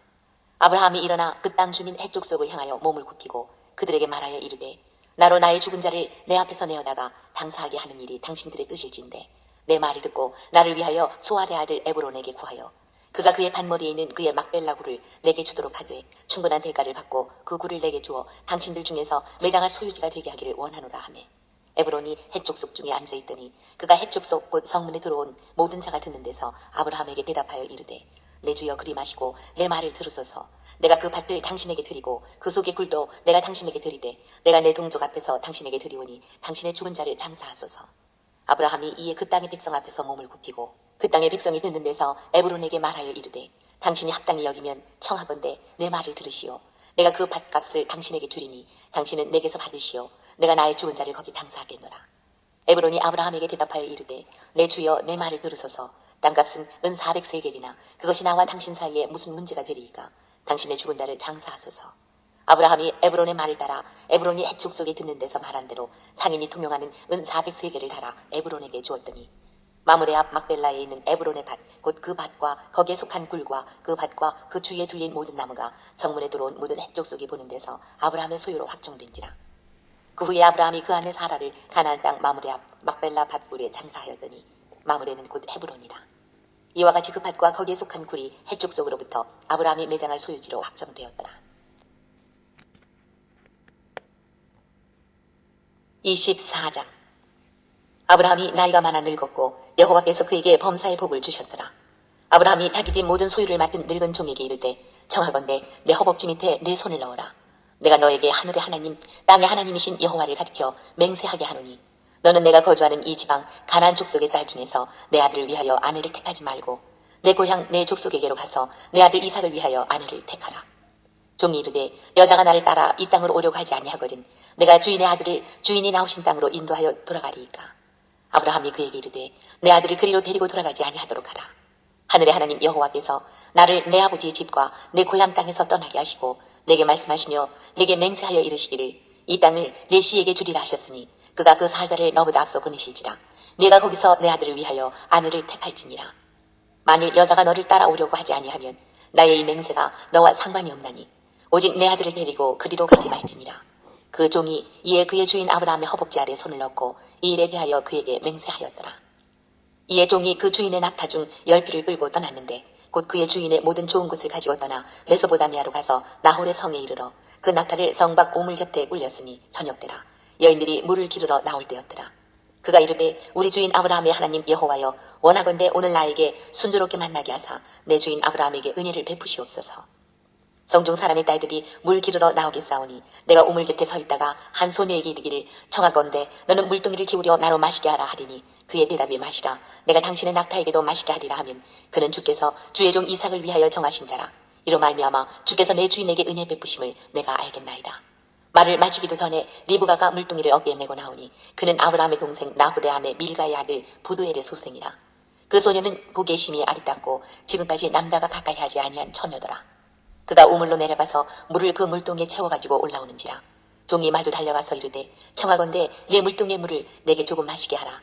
아브라함이 일어나 그 땅 주민 해쪽 속을 향하여 몸을 굽히고 그들에게 말하여 이르되 나로 나의 죽은 자를 내 앞에서 내어다가 장사하게 하는 일이 당신들의 뜻일진데 내 말을 듣고 나를 위하여 소알의 아들 에브론에게 구하여 그가 그의 반머리에 있는 그의 막벨라 굴을 내게 주도록 하되 충분한 대가를 받고 그 굴을 내게 주어 당신들 중에서 매장할 소유지가 되게 하기를 원하노라 하매 에브론이 해쪽 속 중에 앉아있더니 그가 해쪽 속 곧 성문에 들어온 모든 자가 듣는 데서 아브라함에게 대답하여 이르되 내 주여 그리 마시고 내 말을 들으소서. 내가 그 밭을 당신에게 드리고 그 속의 굴도 내가 당신에게 드리되 내가 내 동족 앞에서 당신에게 드리오니 당신의 죽은 자를 장사하소서. 아브라함이 이에 그 땅의 백성 앞에서 몸을 굽히고 그 땅의 백성이 듣는 데서 에브론에게 말하여 이르되 당신이 합당히 여기면 청하건대 내 말을 들으시오. 내가 그 밭값을 당신에게 주리니 당신은 내게서 받으시오. 내가 나의 죽은 자를 거기 장사하겠노라. 에브론이 아브라함에게 대답하여 이르되 내 주여 내 말을 들으소서. 땅값은 은 400세겔이나 그것이 나와 당신 사이에 무슨 문제가 되리이까. 당신의 죽은 자를 장사하소서. 아브라함이 에브론의 말을 따라 에브론이 해쪽 속에 듣는 데서 말한 대로 상인이 통용하는 은 400세겔을 달아 에브론에게 주었더니 마므레 앞 막벨라에 있는 에브론의 밭 곧 그 밭과 거기에 속한 굴과 그 밭과 그 주위에 둘린 모든 나무가 성문에 들어온 모든 해쪽 속에 보는 데서 아브라함의 소유로 확정된지라. 그 후에 아브라함이 그 아내 사라를 가나안 땅 마므레 앞 막벨라 밭굴에 장사하였더니 마므레는 곧 헤브론이라. 이와 같이 그 밭과 거기에 속한 굴이 해쪽 속으로부터 아브라함이 매장할 소유지로 확정되었더라. 24장. 아브라함이 나이가 많아 늙었고 여호와께서 그에게 범사의 복을 주셨더라. 아브라함이 자기 집 모든 소유를 맡은 늙은 종에게 이르되 청하건대 내 허벅지 밑에 내 손을 넣어라. 내가 너에게 하늘의 하나님 땅의 하나님이신 여호와를 가리켜 맹세하게 하노니 너는 내가 거주하는 이 지방 가나안 족속의 딸 중에서 내 아들을 위하여 아내를 택하지 말고 내 고향 내 족속에게로 가서 내 아들 이삭을 위하여 아내를 택하라. 종이 이르되 여자가 나를 따라 이 땅으로 오려고 하지 아니하거든 내가 주인의 아들을 주인이 나오신 땅으로 인도하여 돌아가리이까. 아브라함이 그에게 이르되 내 아들을 그리로 데리고 돌아가지 아니하도록 하라. 하늘의 하나님 여호와께서 나를 내 아버지의 집과 내 고향 땅에서 떠나게 하시고 내게 말씀하시며 내게 맹세하여 이르시기를 이 땅을 내 씨에게 주리라 하셨으니 그가 그 사자를 너보다 앞서 보내실지라. 네가 거기서 내 아들을 위하여 아내를 택할지니라. 만일 여자가 너를 따라오려고 하지 아니하면 나의 이 맹세가 너와 상관이 없나니 오직 내 아들을 데리고 그리로 가지 말지니라. 그 종이 이에 그의 주인 아브라함의 허벅지 아래 손을 넣고 이 일에 대하여 그에게 맹세하였더라. 이에 종이 그 주인의 낙타 중 10匹를 끌고 떠났는데 곧 그의 주인의 모든 좋은 것을 가지고 떠나 메소보다미아로 가서 나홀의 성에 이르러 그 낙타를 성 밖 오물 곁에 굴렸으니 저녁때라. 여인들이 물을 기르러 나올 때였더라. 그가 이르되 우리 주인 아브라함의 하나님 여호와여 원하건대 오늘 나에게 순조롭게 만나게 하사 내 주인 아브라함에게 은혜를 베푸시옵소서. 성중 사람의 딸들이 물 기르러 나오겠사오니 내가 우물 곁에 서 있다가 한 소녀에게 이르기를 청하건대 너는 물동이를 기울여 나로 마시게 하라 하리니 그의 대답이 마시라. 내가 당신의 낙타에게도 마시게 하리라 하면 그는 주께서 주의 종 이삭을 위하여 정하신 자라. 이로 말미암아 주께서 내 주인에게 은혜 베푸심을 내가 알겠나이다. 말을 마치기도 전에 리브가가 물동이를 어깨에 메고 나오니 그는 아브라함의 동생 나홀의 아내 밀가의 아들 부두엘의 소생이라. 그 소녀는 보기에 심히 아리따고 지금까지 남자가 가까이 하지 아니한 처녀더라. 그가 우물로 내려가서 물을 그 물동이에 채워가지고 올라오는지라. 종이 마주 달려가서 이르되 청하건대 내 물동이의 물을 내게 조금 마시게 하라.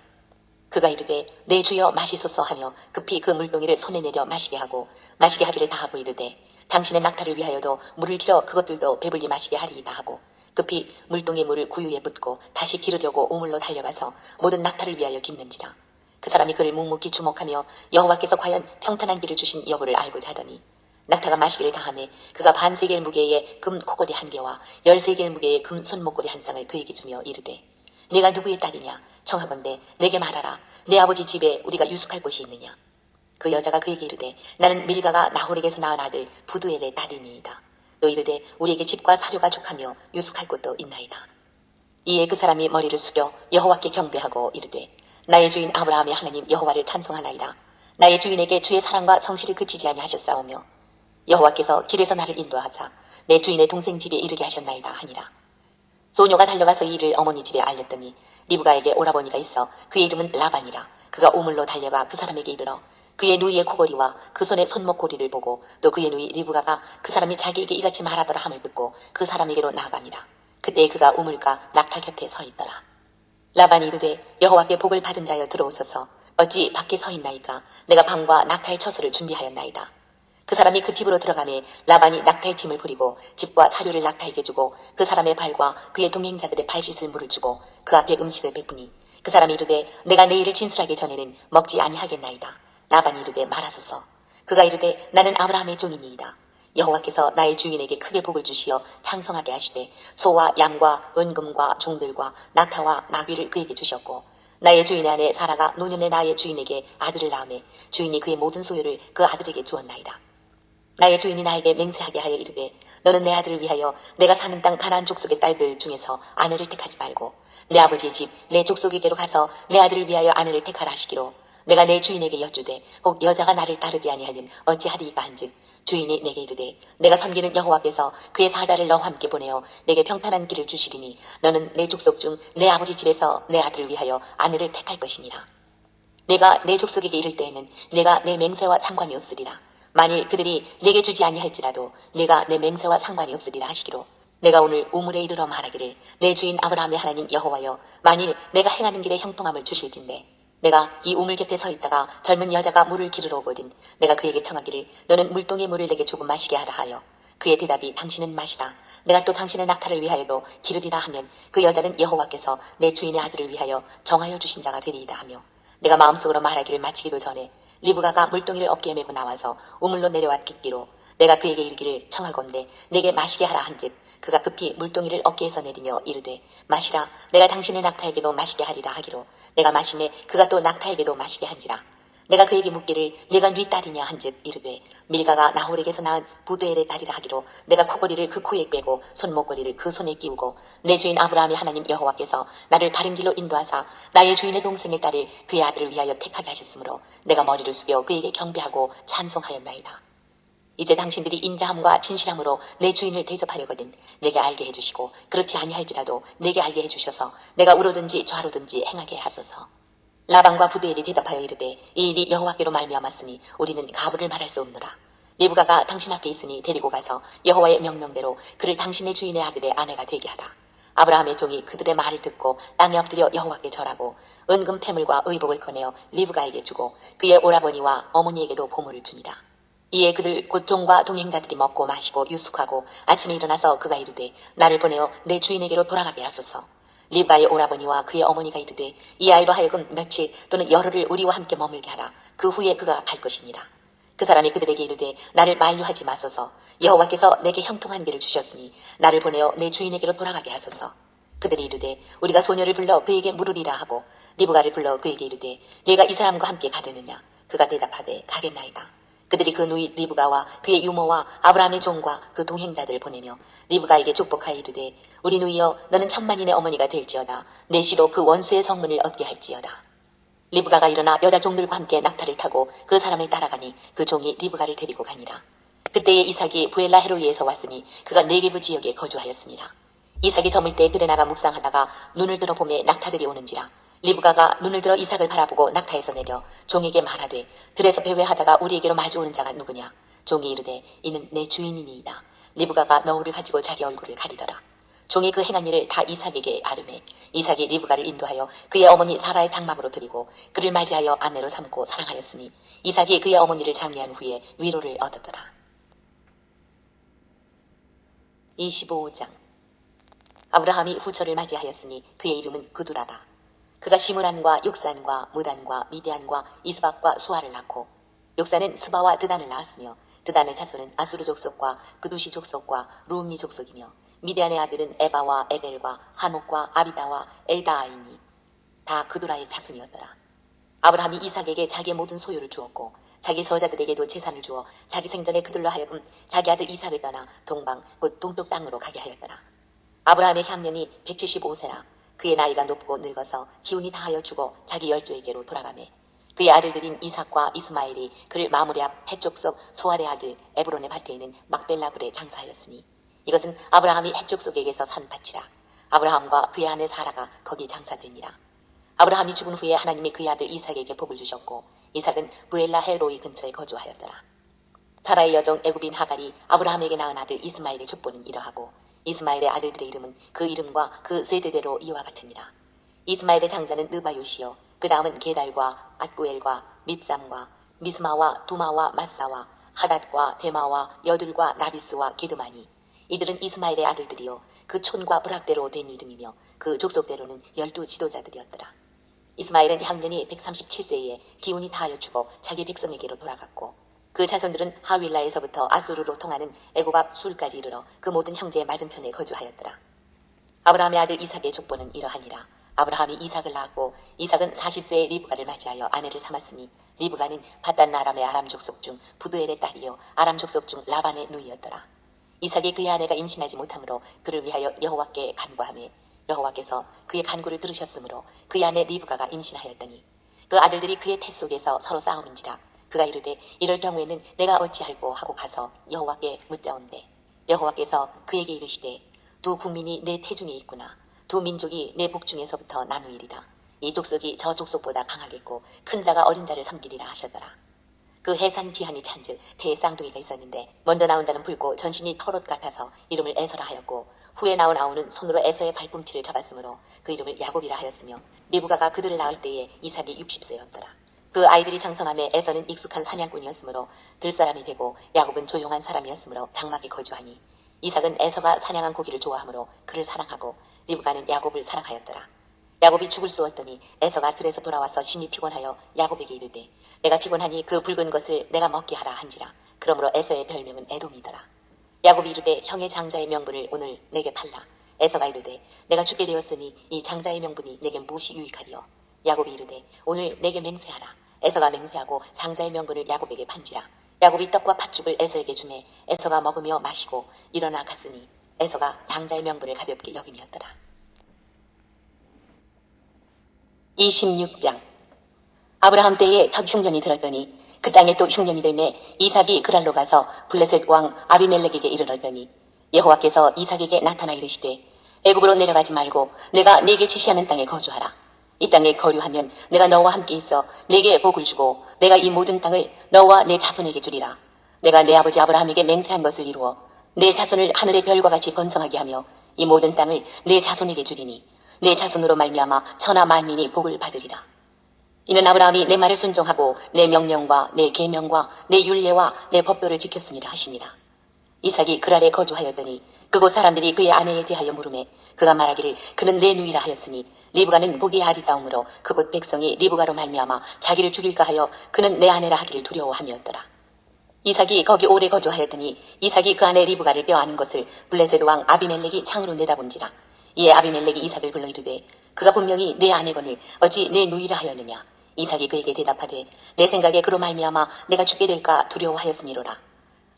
그가 이르되 내 주여 마시소서 하며 급히 그 물동이를 손에 내려 마시게 하고 마시게 하기를 다하고 이르되 당신의 낙타를 위하여도 물을 길어 그것들도 배불리 마시게 하리이다 하고 급히 물동의 물을 구유에 붓고 다시 기르려고 우물로 달려가서 모든 낙타를 위하여 깁는지라. 그 사람이 그를 묵묵히 주목하며 여호와께서 과연 평탄한 길을 주신 여부를 알고자 하더니 낙타가 마시기를 다하며 그가 반세겔 무게의 금 코골이 1개와 10세겔 무게의 금 손목걸이 1쌍을 그에게 주며 이르되 네가 누구의 딸이냐 청하건대 내게 말하라. 내 아버지 집에 우리가 유숙할 곳이 있느냐. 그 여자가 그에게 이르되 나는 밀가가 나홀에게서 낳은 아들 부두엘의 딸이니이다. 또 이르되 우리에게 집과 사료가 족하며 유숙할 곳도 있나이다. 이에 그 사람이 머리를 숙여 여호와께 경배하고 이르되 나의 주인 아브라함의 하나님 여호와를 찬송하나이다. 나의 주인에게 주의 사랑과 성실을 그치지 아니하셨사오며 여호와께서 길에서 나를 인도하사 내 주인의 동생 집에 이르게 하셨나이다 하니라. 소녀가 달려가서 이 일을 어머니 집에 알렸더니 리브가에게 오라버니가 있어 그의 이름은 라반이라. 그가 우물로 달려가 그 사람에게 이르러 그의 누이의 코골이와 그 손의 손목고리를 보고 또 그의 누이 리브가가 그 사람이 자기에게 이같이 말하더라 함을 듣고 그 사람에게로 나아갑니다. 그때 그가 우물가 낙타 곁에 서 있더라. 라반이 이르되 여호와께 복을 받은 자여 들어오소서. 어찌 밖에 서 있나이까. 내가 방과 낙타의 처소를 준비하였나이다. 그 사람이 그 집으로 들어가매 라반이 낙타의 짐을 부리고 집과 사료를 낙타에게 주고 그 사람의 발과 그의 동행자들의 발 씻을 물을 주고 그 앞에 음식을 베푸니 그 사람이 이르되 내가 내일을 진술하기 전에는 먹지 아니하겠나이다. 라반이 이르되 말하소서. 그가 이르되 나는 아브라함의 종이니이다. 여호와께서 나의 주인에게 크게 복을 주시어 창성하게 하시되 소와 양과 은금과 종들과 낙타와 나귀를 그에게 주셨고 나의 주인의 아내 사라가 노년의 나의 주인에게 아들을 낳으매 주인이 그의 모든 소유를 그 아들에게 주었나이다. 나의 주인이 나에게 맹세하게 하여 이르되 너는 내 아들을 위하여 내가 사는 땅 가나안 족속의 딸들 중에서 아내를 택하지 말고 내 아버지의 집 내 족속에게로 가서 내 아들을 위하여 아내를 택하라 하시기로 내가 내 주인에게 여쭈되 혹 여자가 나를 따르지 아니하면 어찌하리이까 한즉 주인이 내게 이르되 내가 섬기는 여호와께서 그의 사자를 너와 함께 보내어 내게 평탄한 길을 주시리니 너는 내 족속 중 내 아버지 집에서 내 아들을 위하여 아내를 택할 것이니라. 내가 내 족속에게 이를 때에는 내가 내 맹세와 상관이 없으리라. 만일 그들이 내게 주지 아니할지라도 내가 내 맹세와 상관이 없으리라 하시기로 내가 오늘 우물에 이르러 말하기를 내 주인 아브라함의 하나님 여호와여 만일 내가 행하는 길에 형통함을 주실진대 내가 이 우물 곁에 서 있다가 젊은 여자가 물을 기르러 오거든 내가 그에게 청하기를 너는 물동의 물을 내게 조금 마시게 하라 하여 그의 대답이 당신은 마시라 내가 또 당신의 낙타를 위하여도 기르리라 하면 그 여자는 여호와께서 내 주인의 아들을 위하여 정하여 주신 자가 되리이다 하며 내가 마음속으로 말하기를 마치기도 전에 리브가가 물동이를 어깨에 메고 나와서 우물로 내려왔겠기로 내가 그에게 이르기를 청하건대 내게 마시게 하라 한즉 그가 급히 물동이를 어깨에서 내리며 이르되 마시라 내가 당신의 낙타에게도 마시게 하리라 하기로 내가 마시매 그가 또 낙타에게도 마시게 한지라 내가 그에게 묻기를 네가 네 딸이냐 한즉 이르되 밀가가 나홀에게서 낳은 부두엘의 딸이라 하기로 내가 코걸이를 그 코에 빼고 손목걸이를 그 손에 끼우고 내 주인 아브라함의 하나님 여호와께서 나를 바른 길로 인도하사 나의 주인의 동생의 딸을 그의 아들을 위하여 택하게 하셨으므로 내가 머리를 숙여 그에게 경배하고 찬송하였나이다. 이제 당신들이 인자함과 진실함으로 내 주인을 대접하려거든 내게 알게 해주시고 그렇지 아니할지라도 내게 알게 해주셔서 내가 우로든지 좌로든지 행하게 하소서. 라반과 부두엘이 대답하여 이르되 이 일이 여호와께로 말미암았으니 우리는 가부를 말할 수 없노라. 리브가가 당신 앞에 있으니 데리고 가서 여호와의 명령대로 그를 당신의 주인의 아들의 아내가 되게 하라. 아브라함의 종이 그들의 말을 듣고 땅에 엎드려 여호와께 절하고 은금 패물과 의복을 꺼내어 리브가에게 주고 그의 오라버니와 어머니에게도 보물을 주니라. 이에 그들 곧 종과 동행자들이 먹고 마시고 유숙하고 아침에 일어나서 그가 이르되 나를 보내어 내 주인에게로 돌아가게 하소서. 리브가의 오라버니와 그의 어머니가 이르되 이 아이로 하여금 며칠 또는 열흘을 우리와 함께 머물게 하라. 그 후에 그가 갈 것이니라. 그 사람이 그들에게 이르되 나를 만류하지 마소서. 여호와께서 내게 형통한 길을 주셨으니 나를 보내어 내 주인에게로 돌아가게 하소서. 그들이 이르되 우리가 소녀를 불러 그에게 물으리라 하고 리브가를 불러 그에게 이르되 네가 이 사람과 함께 가려느냐. 그가 대답하되 가겠나이다. 그들이 그 누이 리브가와 그의 유모와 아브라함의 종과 그 동행자들을 보내며 리브가에게 축복하여 이르되 우리 누이여 너는 천만인의 어머니가 될지어다. 내 시로 그 원수의 성문을 얻게 할지어다. 리브가가 일어나 여자 종들과 함께 낙타를 타고 그 사람을 따라가니 그 종이 리브가를 데리고 가니라. 그때에 이삭이 부엘라 헤로이에서 왔으니 그가 네게브 지역에 거주하였습니다. 이삭이 저물 때 들에 나가 묵상하다가 눈을 들어 보매 낙타들이 오는지라. 리브가가 눈을 들어 이삭을 바라보고 낙타에서 내려 종에게 말하되 들에서 배회하다가 우리에게로 마주오는 자가 누구냐. 종이 이르되 이는 내 주인이니이다. 리브가가 너울을 가지고 자기 얼굴을 가리더라. 종이 그 행한 일을 다 이삭에게 아뢰매 이삭이 리브가를 인도하여 그의 어머니 사라의 장막으로 들이고 그를 맞이하여 아내로 삼고 사랑하였으니 이삭이 그의 어머니를 장례한 후에 위로를 얻었더라. 25장 아브라함이 후처를 맞이하였으니 그의 이름은 그두라다. 그가 시므란과 욕산과 무단과 미디안과 이스박과 수아를 낳고 욕산은 스바와 드단을 낳았으며 드단의 자손은 아수르 족속과 그두시 족속과 루미 족속이며 미디안의 아들은 에바와 에벨과 한옥과 아비다와 엘다아이니 다 그두라의 자손이었더라. 아브라함이 이삭에게 자기의 모든 소유를 주었고 자기 서자들에게도 재산을 주어 자기 생전에 그들로 하여금 자기 아들 이삭을 떠나 동방 곧 동쪽 땅으로 가게 하였더라. 아브라함의 향년이 175세라. 그의 나이가 높고 늙어서 기운이 다하여 죽어 자기 열조에게로 돌아가매 그의 아들들인 이삭과 이스마엘이 그를 마므리 앞 해족속 소알의 아들 에브론의 밭에 있는 막벨라굴에 장사하였으니 이것은 아브라함이 해족 속에게서 산 밭이라. 아브라함과 그의 아내 사라가 거기 장사되니라. 아브라함이 죽은 후에 하나님이 그의 아들 이삭에게 복을 주셨고 이삭은 부엘라 헬로이 근처에 거주하였더라. 사라의 여종 애굽인 하갈이 아브라함에게 낳은 아들 이스마엘의 족보는 이러하고 이스마엘의 아들들의 이름은 그 이름과 그 세대대로 이와 같으니라. 이스마엘의 장자는 느바요시요 그 다음은 게달과 앗구엘과 밉삼과 미스마와 두마와 마사와 하닷과 데마와 여둘과 나비스와 게드마니. 이들은 이스마엘의 아들들이요 그 촌과 부락대로 된 이름이며 그 족속대로는 12 지도자들이었더라. 이스마엘은 향년이 137세에 기운이 다하여 죽어 자기 백성에게로 돌아갔고 그 자손들은 하윌라에서부터 아수르로 통하는 애굽 앞 술까지 이르러 그 모든 형제의 맞은편에 거주하였더라. 아브라함의 아들 이삭의 족보는 이러하니라. 아브라함이 이삭을 낳았고 이삭은 40세에 리브가를 맞이하여 아내를 삼았으니 리브가는 바단 아람의 아람 족속 중 부드엘의 딸이요 아람 족속 중 라반의 누이였더라. 이삭이 그의 아내가 임신하지 못하므로 그를 위하여 여호와께 간구하매 여호와께서 그의 간구를 들으셨으므로 그의 아내 리브가가 임신하였더니 그 아들들이 그의 태 속에서 서로 싸우는지라. 그가 이르되 이럴 경우에는 내가 어찌할꼬 하고 가서 여호와께 묻자온대 여호와께서 그에게 이르시되 두 국민이 내 태중에 있구나. 두 민족이 내 복중에서부터 나누이리라. 이 족속이 저 족속보다 강하겠고 큰 자가 어린 자를 섬기리라 하셨더라. 그 해산 비한이 찬즉 태에 쌍둥이가 있었는데 먼저 나온 자는 붉고 전신이 털옷 같아서 이름을 에서라 하였고 후에 나온 아우는 손으로 에서의 발꿈치를 잡았으므로 그 이름을 야곱이라 하였으며 리브가가 그들을 낳을 때에 이삭이 60세였더라. 그 아이들이 장성함에 에서는 익숙한 사냥꾼이었으므로 들사람이 되고 야곱은 조용한 사람이었으므로 장막에 거주하니 이삭은 에서가 사냥한 고기를 좋아하므로 그를 사랑하고 리브가는 야곱을 사랑하였더라. 야곱이 죽을 쏘았더니 에서가 들에서 돌아와서 심히 피곤하여 야곱에게 이르되 내가 피곤하니 그 붉은 것을 내가 먹게 하라 한지라. 그러므로 에서의 별명은 에돔이더라. 야곱이 이르되 형의 장자의 명분을 오늘 내게 팔라. 에서가 이르되 내가 죽게 되었으니 이 장자의 명분이 내게 무엇이 유익하리요. 야곱이 이르되 오늘 내게 맹세하라. 에서가 맹세하고 장자의 명분을 야곱에게 판지라. 야곱이 떡과 팥죽을 에서에게 주매 에서가 먹으며 마시고 일어나 갔으니 에서가 장자의 명분을 가볍게 여김이었더라. 26장. 아브라함 때에 첫 흉년이 들었더니 그 땅에 또 흉년이 들매 이삭이 그랄로 가서 블레셋 왕 아비멜렉에게 이르렀더니 여호와께서 이삭에게 나타나 이르시되 애굽으로 내려가지 말고 내가 네게 지시하는 땅에 거주하라. 이 땅에 거류하면 내가 너와 함께 있어 네게 복을 주고 내가 이 모든 땅을 너와 내 자손에게 주리라. 내가 내 아버지 아브라함에게 맹세한 것을 이루어 내 자손을 하늘의 별과 같이 번성하게 하며 이 모든 땅을 내 자손에게 주리니 내 자손으로 말미암아 천하 만민이 복을 받으리라. 이는 아브라함이 내 말에 순종하고 내 명령과 내 계명과 내 율례와 내 법도를 지켰습니다 하시니라. 이삭이 그랄에 거주하였더니 그곳 사람들이 그의 아내에 대하여 물으매 그가 말하기를 그는 내 누이라 하였으니 리브가는 보기에 아리따움으로 그곳 백성이 리브가로 말미암아 자기를 죽일까 하여 그는 내 아내라 하기를 두려워함이었더라. 이삭이 거기 오래 거주하였더니 이삭이 그 아내 리브가를 뼈아는 것을 블레셋 왕 아비멜렉이 창으로 내다본지라. 이에 아비멜렉이 이삭을 불러 이르되 그가 분명히 내 아내거늘 어찌 내 누이라 하였느냐. 이삭이 그에게 대답하되 내 생각에 그로 말미암아 내가 죽게 될까 두려워하였음이로라.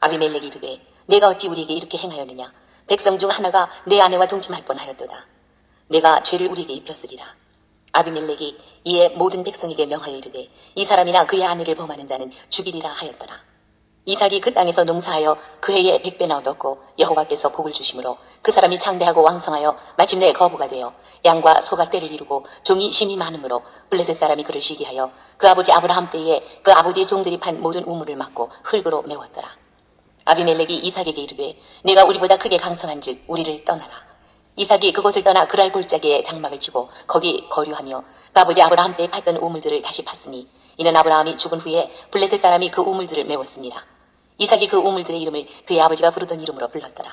아비멜렉이 이르되 내가 어찌 우리에게 이렇게 행하였느냐. 백성 중 하나가 내 아내와 동침할 뻔하였도다. 내가 죄를 우리에게 입혔으리라. 아비멜렉이 이에 모든 백성에게 명하여 이르되 이 사람이나 그의 아내를 범하는 자는 죽이리라 하였더라. 이삭이 그 땅에서 농사하여 그 해에 100배나 얻었고 여호와께서 복을 주심으로 그 사람이 장대하고 왕성하여 마침내 거부가 되어 양과 소가 떼를 이루고 종이 심히 많으므로 블레셋 사람이 그를 시기하여 그 아버지 아브라함 때에 그 아버지의 종들이 판 모든 우물을 막고 흙으로 메웠더라. 아비멜렉이 이삭에게 이르되 네가 우리보다 크게 강성한즉 우리를 떠나라. 이삭이 그곳을 떠나 그랄 골짜기에 장막을 치고 거기 거류하며 그 아버지 아브라함 때에 팠던 우물들을 다시 팠으니 이는 아브라함이 죽은 후에 블레셋 사람이 그 우물들을 메웠습니다. 이삭이 그 우물들의 이름을 그의 아버지가 부르던 이름으로 불렀더라.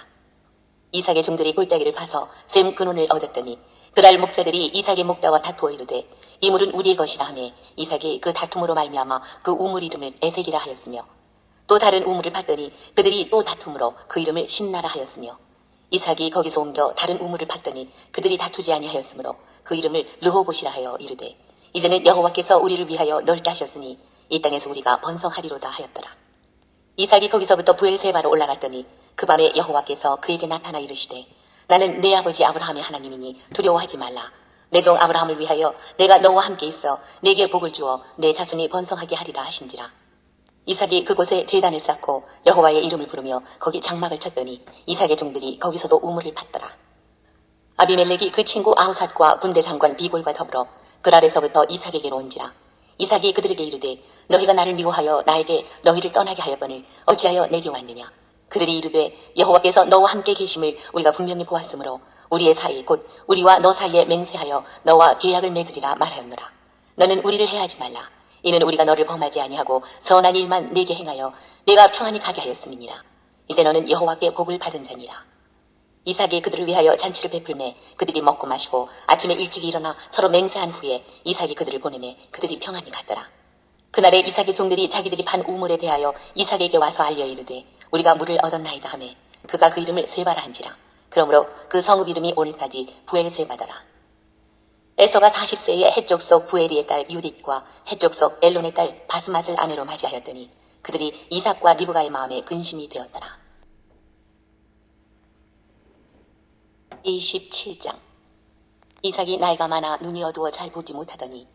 이삭의 종들이 골짜기를 파서 샘 근원을 얻었더니 그랄 목자들이 이삭의 목자와 다투어 이르되 이 물은 우리의 것이라 하매 이삭이 그 다툼으로 말미암아 그 우물 이름을 에색이라 하였으며 또 다른 우물을 팠더니 그들이 또 다툼으로 그 이름을 신나라 하였으며 이삭이 거기서 옮겨 다른 우물을 팠더니 그들이 다투지 아니하였으므로 그 이름을 르호봇이라 하여 이르되 이제는 여호와께서 우리를 위하여 넓게 하셨으니 이 땅에서 우리가 번성하리로다 하였더라. 이삭이 거기서부터 부엘세바로 올라갔더니 그 밤에 여호와께서 그에게 나타나 이르시되 나는 내 아버지 아브라함의 하나님이니 두려워하지 말라. 내 종 아브라함을 위하여 내가 너와 함께 있어 내게 복을 주어 내 자손이 번성하게 하리라 하신지라. 이삭이 그곳에 제단을 쌓고 여호와의 이름을 부르며 거기 장막을 쳤더니 이삭의 종들이 거기서도 우물을 팠더라. 아비멜렉이 그 친구 아우삿과 군대 장관 비골과 더불어 그랄에서부터 이삭에게로 온지라. 이삭이 그들에게 이르되 너희가 나를 미워하여 나에게 너희를 떠나게 하였거늘 어찌하여 내게 왔느냐. 그들이 이르되 여호와께서 너와 함께 계심을 우리가 분명히 보았으므로 우리의 사이 곧 우리와 너 사이에 맹세하여 너와 계약을 맺으리라 말하였노라. 너는 우리를 해하지 말라. 이는 우리가 너를 범하지 아니하고 선한 일만 내게 행하여 내가 평안히 가게 하였음이니라. 이제 너는 여호와께 복을 받은 자니라. 이삭이 그들을 위하여 잔치를 베풀매 그들이 먹고 마시고 아침에 일찍 일어나 서로 맹세한 후에 이삭이 그들을 보내매 그들이 평안히 갔더라. 그날에 이삭의 종들이 자기들이 판 우물에 대하여 이삭에게 와서 알려 이르되 우리가 물을 얻었나이다 하매 그가 그 이름을 세바라 한지라. 그러므로 그 성읍 이름이 오늘까지 부엘세바더라. 에서가 40세에 해쪽 속 부에리의 딸 유딧과 해쪽 속 엘론의 딸 바스맛을 아내로 맞이하였더니 그들이 이삭과 리브가의 마음에 근심이 되었더라. 27장. 이삭이 나이가 많아 눈이 어두워 잘 보지 못하더니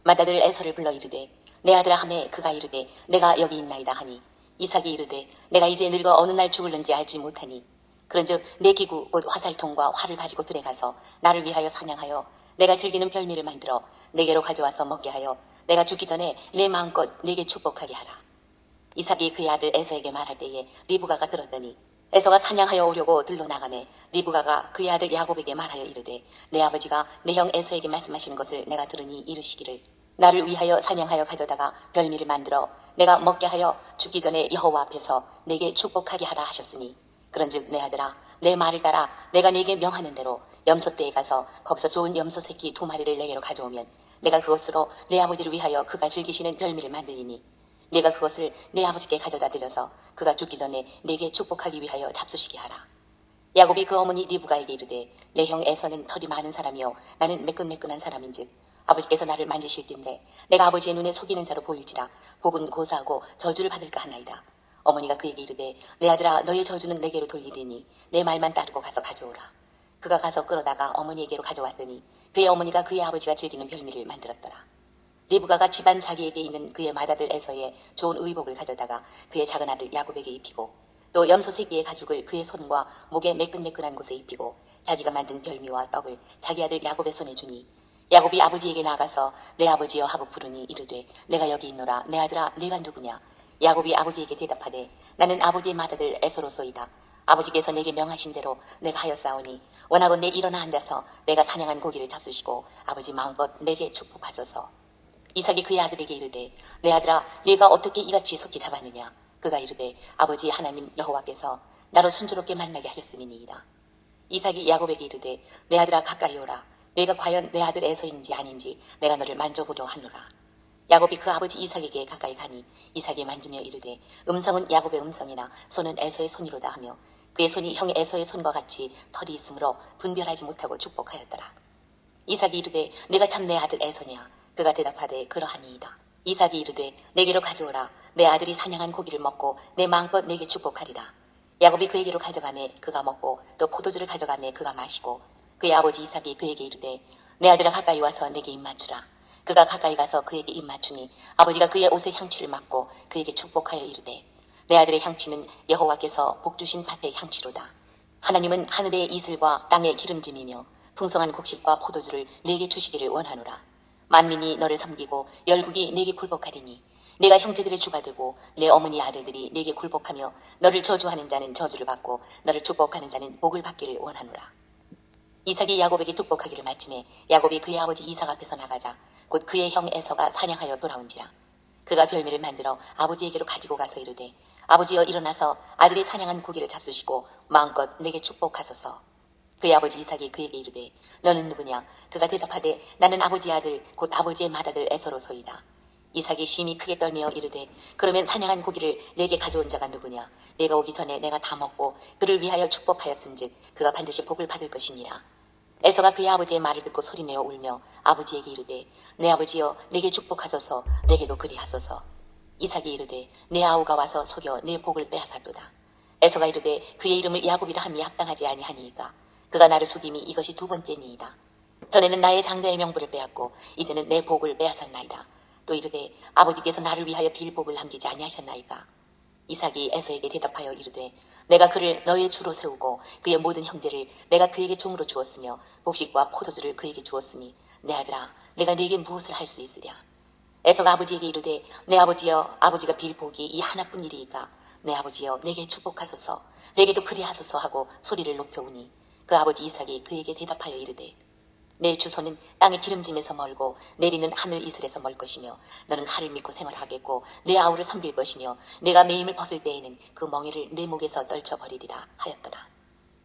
맏아들 에서를 불러 이르되 내 아들아 하매 그가 이르되 내가 여기 있나이다 하니 이삭이 이르되 내가 이제 늙어 어느 날 죽을는지 알지 못하니 그런즉 내 기구 곧 화살통과 활을 가지고 들에 가서 나를 위하여 사냥하여 내가 즐기는 별미를 만들어 내게로 가져와서 먹게 하여 내가 죽기 전에 내 마음껏 내게 축복하게 하라. 이삭이 그의 아들 에서에게 말할 때에 리브가가 들었더니 에서가 사냥하여 오려고 들러 나가매 리브가가 그의 아들 야곱에게 말하여 이르되 내 아버지가 내 형 에서에게 말씀하시는 것을 내가 들으니 이르시기를 나를 위하여 사냥하여 가져다가 별미를 만들어 내가 먹게 하여 죽기 전에 여호와 앞에서 내게 축복하게 하라 하셨으니 그런즉 내 아들아 내 말을 따라 내가 네게 명하는 대로 염소떼에 가서 거기서 좋은 염소 새끼 2마리를 내게로 가져오면 내가 그것으로 내 아버지를 위하여 그가 즐기시는 별미를 만드리니 내가 그것을 내 아버지께 가져다 드려서 그가 죽기 전에 내게 축복하기 위하여 잡수시게 하라. 야곱이 그 어머니 리브가에게 이르되 내 형 에서는 털이 많은 사람이요 나는 매끈매끈한 사람인즉 아버지께서 나를 만지실 텐데 내가 아버지의 눈에 속이는 자로 보일지라 복은 고사하고 저주를 받을까 하나이다. 어머니가 그에게 이르되 내 아들아 너의 저주는 내게로 돌리리니 내 말만 따르고 가서 가져오라. 그가 가서 끌어다가 어머니에게로 가져왔더니 그의 어머니가 그의 아버지가 즐기는 별미를 만들었더라. 리브가가 집안 자기에게 있는 그의 맏아들 에서의 좋은 의복을 가져다가 그의 작은 아들 야곱에게 입히고 또 염소 새끼의 가죽을 그의 손과 목에 매끈매끈한 곳에 입히고 자기가 만든 별미와 떡을 자기 아들 야곱의 손에 주니 야곱이 아버지에게 나가서 내 아버지여 하고 부르니 이르되 내가 여기 있노라. 내 아들아 네가 누구냐. 야곱이 아버지에게 대답하되 나는 아버지의 맏아들 에서로소이다. 아버지께서 내게 명하신 대로 내가 하였사오니 원하건 내 일어나 앉아서 내가 사냥한 고기를 잡수시고 아버지 마음껏 내게 축복하소서. 이삭이 그의 아들에게 이르되 내 아들아 네가 어떻게 이같이 속히 잡았느냐. 그가 이르되 아버지 하나님 여호와께서 나로 순조롭게 만나게 하셨음이니이다. 이삭이 야곱에게 이르되 내 아들아 가까이 오라. 내가 과연 내 아들 에서인지 아닌지 내가 너를 만져보려 하노라. 야곱이 그 아버지 이삭에게 가까이 가니 이삭이 만지며 이르되 음성은 야곱의 음성이나 손은 에서의 손이로다 하며 그의 손이 형 에서의 손과 같이 털이 있으므로 분별하지 못하고 축복하였더라. 이삭이 이르되 네가 참 내 아들 에서냐. 그가 대답하되 그러하니이다. 이삭이 이르되 내게로 가져오라. 내 아들이 사냥한 고기를 먹고 내 마음껏 내게 축복하리라. 야곱이 그에게로 가져가매 그가 먹고 또 포도주를 가져가매 그가 마시고 그의 아버지 이삭이 그에게 이르되 내 아들아 가까이 와서 내게 입 맞추라. 그가 가까이 가서 그에게 입 맞추니 아버지가 그의 옷에 향취를 맡고 그에게 축복하여 이르되 내 아들의 향취는 여호와께서 복주신 밭의 향취로다. 하나님은 하늘의 이슬과 땅의 기름짐이며 풍성한 곡식과 포도주를 내게 주시기를 원하노라. 만민이 너를 섬기고 열국이 내게 굴복하리니 내가 형제들의 주가 되고 내 어머니 아들들이 내게 굴복하며 너를 저주하는 자는 저주를 받고 너를 축복하는 자는 복을 받기를 원하노라. 이삭이 야곱에게 축복하기를 마침에 야곱이 그의 아버지 이삭 앞에서 나가자 곧 그의 형 에서가 사냥하여 돌아온지라. 그가 별미를 만들어 아버지에게로 가지고 가서 이르되 아버지여 일어나서 아들이 사냥한 고기를 잡수시고 마음껏 내게 축복하소서. 그의 아버지 이삭이 그에게 이르되 너는 누구냐. 그가 대답하되 나는 아버지의 아들 곧 아버지의 맏아들 에서로소이다. 이삭이 심히 크게 떨며 이르되 그러면 사냥한 고기를 내게 가져온 자가 누구냐. 내가 오기 전에 내가 다 먹고 그를 위하여 축복하였은즉 그가 반드시 복을 받을 것이니라. 에서가 그의 아버지의 말을 듣고 소리내어 울며 아버지에게 이르되 내 아버지여 내게 축복하소서. 내게도 그리하소서. 이삭이 이르되 내 아우가 와서 속여 내 복을 빼앗았도다. 에서가 이르되 그의 이름을 야곱이라 함이 합당하지 아니하니이까 그가 나를 속임이 이것이 두 번째니이다. 전에는 나의 장자의 명분을 빼앗고 이제는 내 복을 빼앗았나이다. 또 이르되 아버지께서 나를 위하여 빌복을 남기지 아니하셨나이까. 이삭이 에서에게 대답하여 이르되 내가 그를 너의 주로 세우고 그의 모든 형제를 내가 그에게 종으로 주었으며 곡식과 포도주를 그에게 주었으니 내 아들아 내가 네게 무엇을 할 수 있으랴. 에서가 아버지에게 이르되 내 아버지여 아버지가 빌복이 이 하나뿐이리이까 내 아버지여 내게 축복하소서. 내게도 그리하소서 하고 소리를 높여오니 그 아버지 이삭이 그에게 대답하여 이르되 내 주소는 땅의 기름짐에서 멀고 내리는 하늘 이슬에서 멀 것이며 너는 하를 믿고 생활하겠고 내 아우를 섬길 것이며 내가 매임을 벗을 때에는 그 멍에를 내 목에서 떨쳐버리리라 하였더라.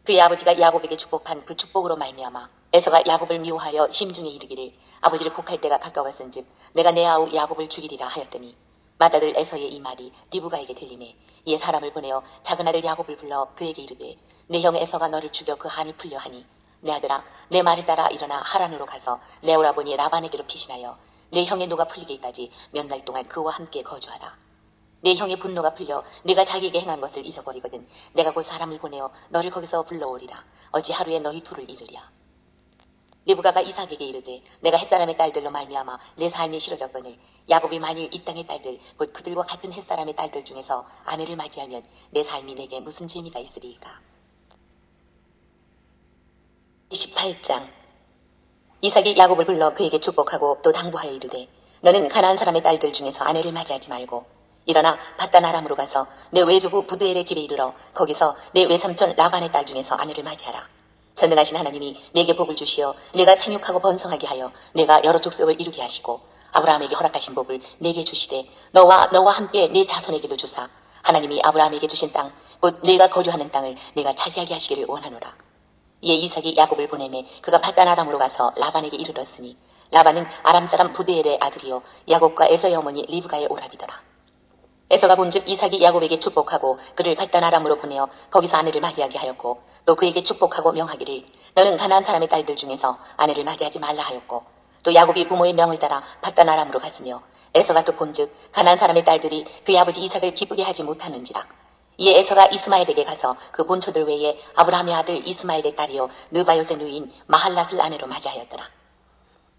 그의 아버지가 야곱에게 축복한 그 축복으로 말미암아 에서가 야곱을 미워하여 심중에 이르기를 아버지를 곡할 때가 가까웠은즉 내가 내 아우 야곱을 죽이리라 하였더니 맏아들 에서의 이 말이 리브가에게 들리매 이에 사람을 보내어 작은 아들 야곱을 불러 그에게 이르되 내 형 에서가 너를 죽여 그 한을 풀려 하니 내 아들아 내 말을 따라 일어나 하란으로 가서 내 오라버니 라반에게로 피신하여 내 형의 노가 풀리기까지 몇 날 동안 그와 함께 거주하라. 내 형의 분노가 풀려 내가 자기에게 행한 것을 잊어버리거든 내가 곧 사람을 보내어 너를 거기서 불러오리라. 어찌 하루에 너희 둘을 이르랴. 리브가가 이삭에게 이르되 내가 햇사람의 딸들로 말미암아 내 삶이 싫어졌거늘 야곱이 만일 이 땅의 딸들 곧 그들과 같은 햇사람의 딸들 중에서 아내를 맞이하면 내 삶이 내게 무슨 재미가 있으리이까. 28장. 이삭이 야곱을 불러 그에게 축복하고 또 당부하여 이르되 너는 가나안 사람의 딸들 중에서 아내를 맞이하지 말고 일어나 밧단 아람으로 가서 내 외조부 부드엘의 집에 이르러 거기서 내 외삼촌 라반의 딸 중에서 아내를 맞이하라. 전능하신 하나님이 내게 복을 주시어 내가 생육하고 번성하게 하여 내가 여러 족속을 이루게 하시고 아브라함에게 허락하신 복을 내게 주시되 너와 함께 내 자손에게도 주사 하나님이 아브라함에게 주신 땅 곧 내가 거류하는 땅을 내가 차지하게 하시기를 원하노라. 이에 이삭이 야곱을 보내매 그가 밧단 아람으로 가서 라반에게 이르렀으니 라반은 아람 사람 부드엘의 아들이요 야곱과 에서의 어머니 리브가의 오라비더라. 에서가 본즉 이삭이 야곱에게 축복하고 그를 밧단 아람으로 보내어 거기서 아내를 맞이하게 하였고 또 그에게 축복하고 명하기를 너는 가나안 사람의 딸들 중에서 아내를 맞이하지 말라 하였고 또 야곱이 부모의 명을 따라 밧단 아람으로 갔으며 에서가 또 본즉 가나안 사람의 딸들이 그의 아버지 이삭을 기쁘게 하지 못하는지라. 이에 에서가 이스마엘에게 가서 그 본초들 외에 아브라함의 아들 이스마엘의 딸이요 느바요의 누이인 마할랏을 아내로 맞이하였더라.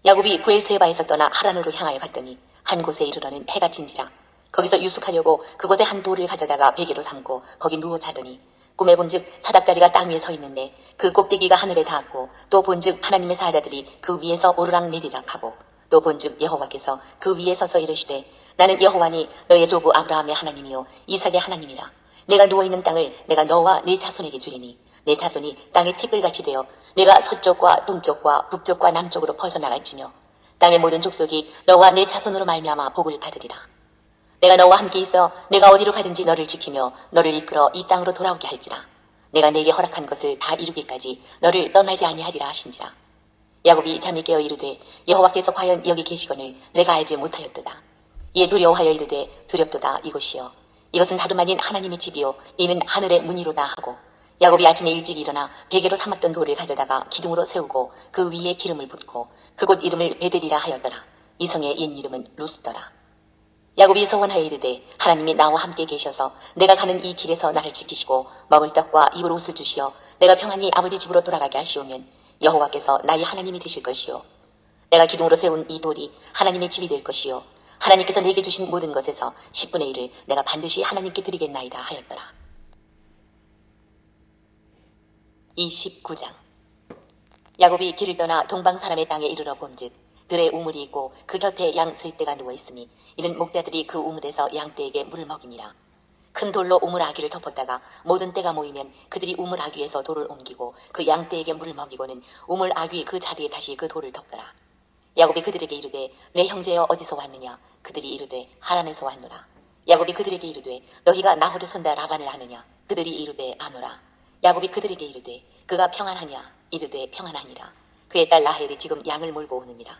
야곱이 부엘세바에서 떠나 하란으로 향하여 갔더니 한 곳에 이르러는 해가 진지라. 거기서 유숙하려고 그곳에 한 돌을 가져다가 베개로 삼고 거기 누워 자더니 꿈에 본즉 사닥다리가 땅 위에 서 있는데 그 꼭대기가 하늘에 닿았고 또 본즉 하나님의 사자들이 그 위에서 오르락 내리락 하고 또 본즉 여호와께서 그 위에 서서 이르시되 나는 여호와니 너의 조부 아브라함의 하나님이요 이삭의 하나님이라. 내가 누워있는 땅을 내가 너와 네 자손에게 주리니 내 자손이 땅의 티끌같이 되어 내가 서쪽과 동쪽과 북쪽과 남쪽으로 퍼져나갈지며 땅의 모든 족속이 너와 내 자손으로 말미암아 복을 받으리라. 내가 너와 함께 있어 내가 어디로 가든지 너를 지키며 너를 이끌어 이 땅으로 돌아오게 할지라. 내가 네게 허락한 것을 다 이루기까지 너를 떠나지 아니하리라 하신지라. 야곱이 잠이 깨어 이르되 여호와께서 과연 여기 계시거늘 내가 알지 못하였도다. 이에 두려워하여 이르되 두렵도다 이곳이여 이것은 다름 아닌 하나님의 집이요 이는 하늘의 문이로다 하고 야곱이 아침에 일찍 일어나 베개로 삼았던 돌을 가져다가 기둥으로 세우고 그 위에 기름을 붓고 그곳 이름을 베델이라 하였더라. 이 성의 옛 이름은 루스더라. 야곱이 서원하여 이르되 하나님이 나와 함께 계셔서 내가 가는 이 길에서 나를 지키시고 먹을 떡과 입을 옷을 주시어 내가 평안히 아버지 집으로 돌아가게 하시오면 여호와께서 나의 하나님이 되실 것이요 내가 기둥으로 세운 이 돌이 하나님의 집이 될 것이요 하나님께서 내게 주신 모든 것에서 10분의 1을 내가 반드시 하나님께 드리겠나이다 하였더라. 29장. 야곱이 길을 떠나 동방 사람의 땅에 이르러 본즉 들에 우물이 있고 그 곁에 양 셋대가 누워 있으니 이는 목자들이 그 우물에서 양떼에게 물을 먹이니라. 큰 돌로 우물 아귀를 덮었다가 모든 떼가 모이면 그들이 우물 아귀에서 돌을 옮기고 그 양떼에게 물을 먹이고는 우물 아귀 그 자리에 다시 그 돌을 덮더라. 야곱이 그들에게 이르되 내 형제여 어디서 왔느냐. 그들이 이르되 하란에서 왔노라. 야곱이 그들에게 이르되 너희가 나홀의 손자 라반을 아느냐. 그들이 이르되 아노라. 야곱이 그들에게 이르되 그가 평안하냐. 이르되 평안하니라. 그의 딸 라헬이 지금 양을 몰고 오느니라.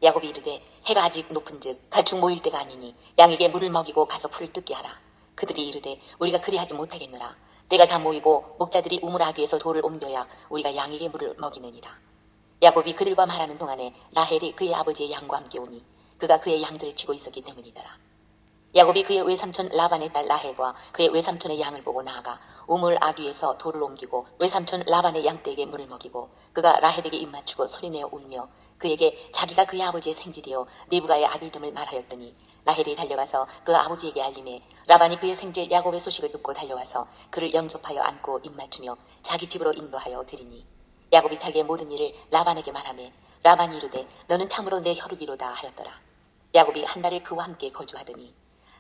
야곱이 이르되 해가 아직 높은즉 갈축 모일 때가 아니니 양에게 물을 먹이고 가서 풀을 뜯게 하라. 그들이 이르되 우리가 그리하지 못하겠노라. 때가 다 모이고 목자들이 우물 아귀에서 돌을 옮겨야 우리가 양에게 물을 먹이느니라. 야곱이 그들과 말하는 동안에 라헬이 그의 아버지의 양과 함께 오니 그가 그의 양들을 치고 있었기 때문이더라. 야곱이 그의 외삼촌 라반의 딸 라헬과 그의 외삼촌의 양을 보고 나아가 우물 아귀에서 돌을 옮기고 외삼촌 라반의 양떼에게 물을 먹이고 그가 라헬에게 입맞추고 소리내어 울며 그에게 자기가 그의 아버지의 생질이요 리브가의 아들됨을 말하였더니 라헬이 달려가서 그 아버지에게 알림해 라반이 그의 생질 야곱의 소식을 듣고 달려와서 그를 영접하여 안고 입맞추며 자기 집으로 인도하여 드리니 야곱이 자기의 모든 일을 라반에게 말하매 라반이 이르되 너는 참으로 내 혈육이로다 하였더라. 야곱이 한 달을 그와 함께 거주하더니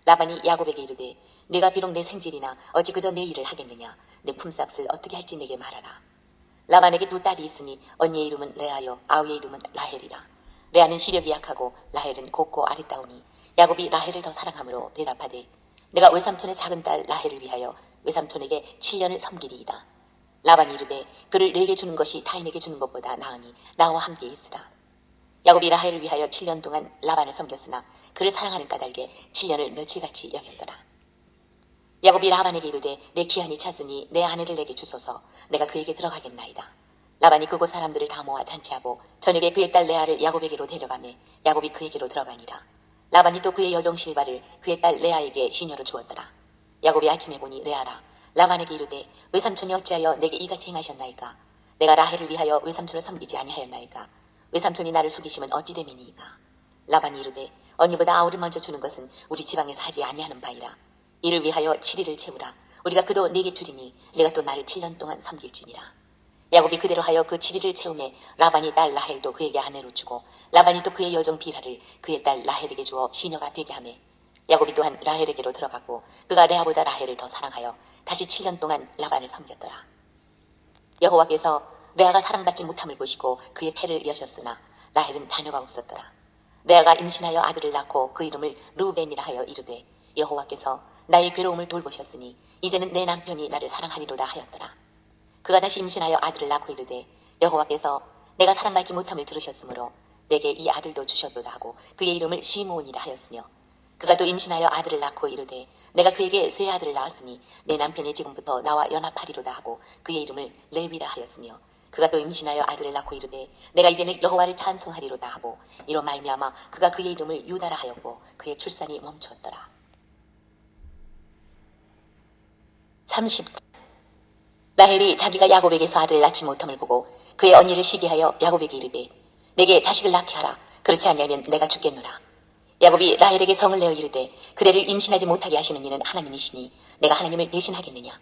라반이 야곱에게 이르되 네가 비록 내 생질이나 어찌 그저 내 일을 하겠느냐. 내 품삯을 어떻게 할지 내게 말하라. 라반에게 두 딸이 있으니 언니의 이름은 레아요 아우의 이름은 라헬이라. 레아는 시력이 약하고 라헬은 곱고 아리따우니 야곱이 라헬을 더 사랑함으로 대답하되 내가 외삼촌의 작은 딸 라헬을 위하여 외삼촌에게 7년을 섬기리이다. 라반이 이르되 그를 내게 주는 것이 타인에게 주는 것보다 나으니 나와 함께 있으라. 야곱이 라헬을 위하여 7년 동안 라반을 섬겼으나 그를 사랑하는 까닭에 7년을 며칠같이 여겼더라. 야곱이 라반에게 이르되 내 기한이 찼으니 내 아내를 내게 주소서. 내가 그에게 들어가겠나이다. 라반이 그곳 사람들을 다 모아 잔치하고 저녁에 그의 딸 레아를 야곱에게로 데려가매 야곱이 그에게로 들어가니라. 라반이 또 그의 여종 실바를 그의 딸 레아에게 시녀로 주었더라. 야곱이 아침에 보니 레아라. 라반에게 이르되 외삼촌이 어찌하여 내게 이같이 행하셨나이까? 내가 라헬을 위하여 외삼촌을 섬기지 아니하였나이까? 외삼촌이 나를 속이시면 어찌 됨이니이까? 라반이 이르되 언니보다 아우를 먼저 주는 것은 우리 지방에서 하지 아니하는 바이라. 이를 위하여 7일을 채우라. 우리가 그도 네게 주리니 네가 또 나를 7년 동안 섬길지니라. 야곱이 그대로 하여 그 7일을 채우매 라반이 딸 라헬도 그에게 아내로 주고 라반이 또 그의 여종 비라를 그의 딸 라헬에게 주어 시녀가 되게 하매 야곱이 또한 라헬에게로 들어가고 그가 레아보다 라헬을 더 사랑하여 다시 7년 동안 라반을 섬겼더라. 여호와께서 레아가 사랑받지 못함을 보시고 그의 태를 여셨으나 라헬은 자녀가 없었더라. 레아가 임신하여 아들을 낳고 그 이름을 루벤이라 하여 이르되 여호와께서 나의 괴로움을 돌보셨으니 이제는 내 남편이 나를 사랑하리로다 하였더라. 그가 다시 임신하여 아들을 낳고 이르되 여호와께서 내가 사랑받지 못함을 들으셨으므로 내게 이 아들도 주셨도다 하고 그의 이름을 시므온이라 하였으며 그가 또 임신하여 아들을 낳고 이르되 내가 그에게 세 아들을 낳았으니 내 남편이 지금부터 나와 연합하리로다 하고 그의 이름을 레위라 하였으며 그가 또 임신하여 아들을 낳고 이르되 내가 이제는 여호와를 찬송하리로다 하고 이로 말미암아 그가 그의 이름을 유다라 하였고 그의 출산이 멈추었더라. 30. 라헬이 자기가 야곱에게서 아들을 낳지 못함을 보고 그의 언니를 시기하여 야곱에게 이르되 내게 자식을 낳게 하라. 그렇지 아니하면 내가 죽겠노라. 야곱이 라헬에게 성을 내어 이르되 그대를 임신하지 못하게 하시는 이는 하나님이시니 내가 하나님을 대신하겠느냐.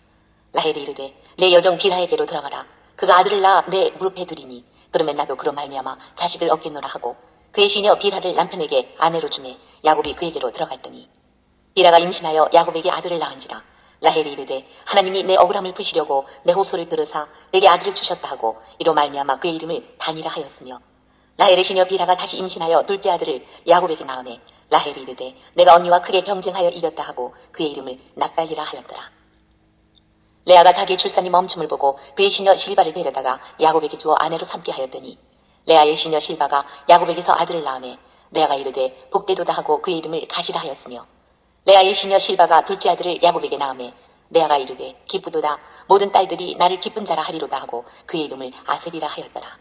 라헬이 이르되 내 여종 빌하에게로 들어가라. 그가 아들을 낳아 내 무릎에 두리니 그러면 나도 그로 말미암아 자식을 얻겠노라 하고 그의 시녀 빌하를 남편에게 아내로 주매 야곱이 그에게로 들어갔더니 빌하가 임신하여 야곱에게 아들을 낳은지라. 라헬이 이르되 하나님이 내 억울함을 푸시려고 내 호소를 들으사 내게 아들을 주셨다 하고 이로 말미암아 그의 이름을 단이라 하였으며 라헬의 시녀 빌하가 다시 임신하여 둘째 아들을 야곱에게 낳으매 라헬이 이르되 내가 언니와 크게 경쟁하여 이겼다 하고 그의 이름을 납달리라 하였더라. 레아가 자기의 출산이 멈춤을 보고 그의 시녀 실바를 데려다가 야곱에게 주어 아내로 삼게 하였더니 레아의 시녀 실바가 야곱에게서 아들을 낳으매 레아가 이르되 복되도다 하고 그의 이름을 가시라 하였으며 레아의 시녀 실바가 둘째 아들을 야곱에게 낳으매 레아가 이르되 기쁘도다 모든 딸들이 나를 기쁜 자라 하리로다 하고 그의 이름을 아셀이라 하였더라.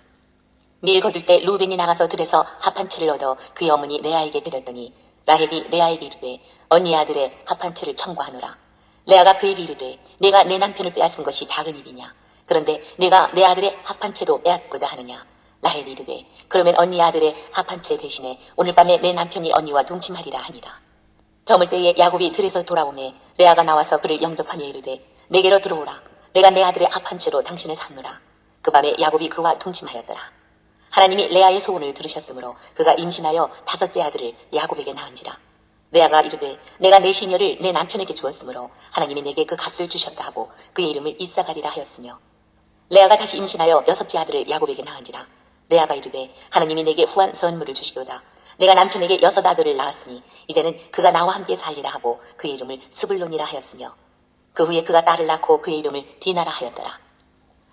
밀 거둘 때 루벤이 나가서 들에서 합한 채를 얻어 그의 어머니 레아에게 드렸더니 라헬이 레아에게 이르되 언니 아들의 합한 채를 청구하노라. 레아가 그에게 이르되 내가 내 남편을 빼앗은 것이 작은 일이냐. 그런데 내가 내 아들의 합한 채도 빼앗고자 하느냐. 라헬이 이르되 그러면 언니 아들의 합한 채 대신에 오늘 밤에 내 남편이 언니와 동침하리라 하니라. 저물 때에 야곱이 들에서 돌아오매 레아가 나와서 그를 영접하며 이르되 내게로 들어오라. 내가 내 아들의 합한 채로 당신을 샀노라. 그 밤에 야곱이 그와 동침하였더라. 하나님이 레아의 소원을 들으셨으므로 그가 임신하여 다섯째 아들을 야곱에게 낳은지라. 레아가 이르되 내가 내 시녀를 내 남편에게 주었으므로 하나님이 내게 그 값을 주셨다 하고 그의 이름을 이사가리라 하였으며 레아가 다시 임신하여 여섯째 아들을 야곱에게 낳은지라. 레아가 이르되 하나님이 내게 후한 선물을 주시도다. 내가 남편에게 여섯 아들을 낳았으니 이제는 그가 나와 함께 살리라 하고 그의 이름을 스불론이라 하였으며 그 후에 그가 딸을 낳고 그의 이름을 디나라 하였더라.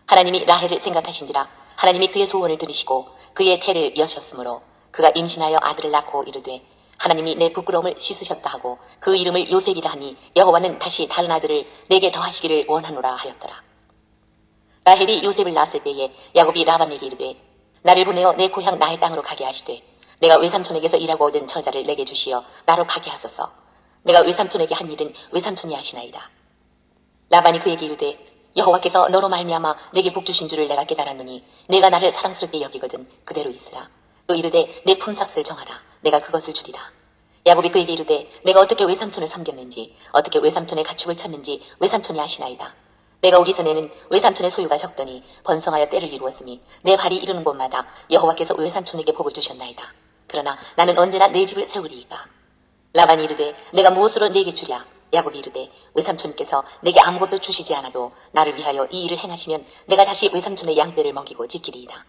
하나님이 라헬을 생각하신지라. 하나님이 그의 소원을 들으시고 그의 태를 여셨으므로 그가 임신하여 아들을 낳고 이르되 하나님이 내 부끄러움을 씻으셨다 하고 그 이름을 요셉이라 하니 여호와는 다시 다른 아들을 내게 더하시기를 원하노라 하였더라. 라헬이 요셉을 낳았을 때에 야곱이 라반에게 이르되 나를 보내어 내 고향 나의 땅으로 가게 하시되 내가 외삼촌에게서 일하고 얻은 처자를 내게 주시어 나로 가게 하소서. 내가 외삼촌에게 한 일은 외삼촌이 하시나이다. 라반이 그에게 이르되 여호와께서 너로 말미암아 내게 복 주신 줄을 내가 깨달았노니 내가 나를 사랑스럽게 여기거든 그대로 있으라. 또 이르되 내 품삯을 정하라. 내가 그것을 주리라. 야곱이 그에게 이르되 내가 어떻게 외삼촌을 섬겼는지 어떻게 외삼촌의 가축을 쳤는지 외삼촌이 아시나이다. 내가 오기 전에는 외삼촌의 소유가 적더니 번성하여 때를 이루었으니 내 발이 이르는 곳마다 여호와께서 외삼촌에게 복을 주셨나이다. 그러나 나는 언제나 내 집을 세우리이까. 라반이 이르되 내가 무엇으로 네게 주랴. 야곱이 이르되 외삼촌께서 내게 아무것도 주시지 않아도 나를 위하여 이 일을 행하시면 내가 다시 외삼촌의 양떼를 먹이고 지키리이다.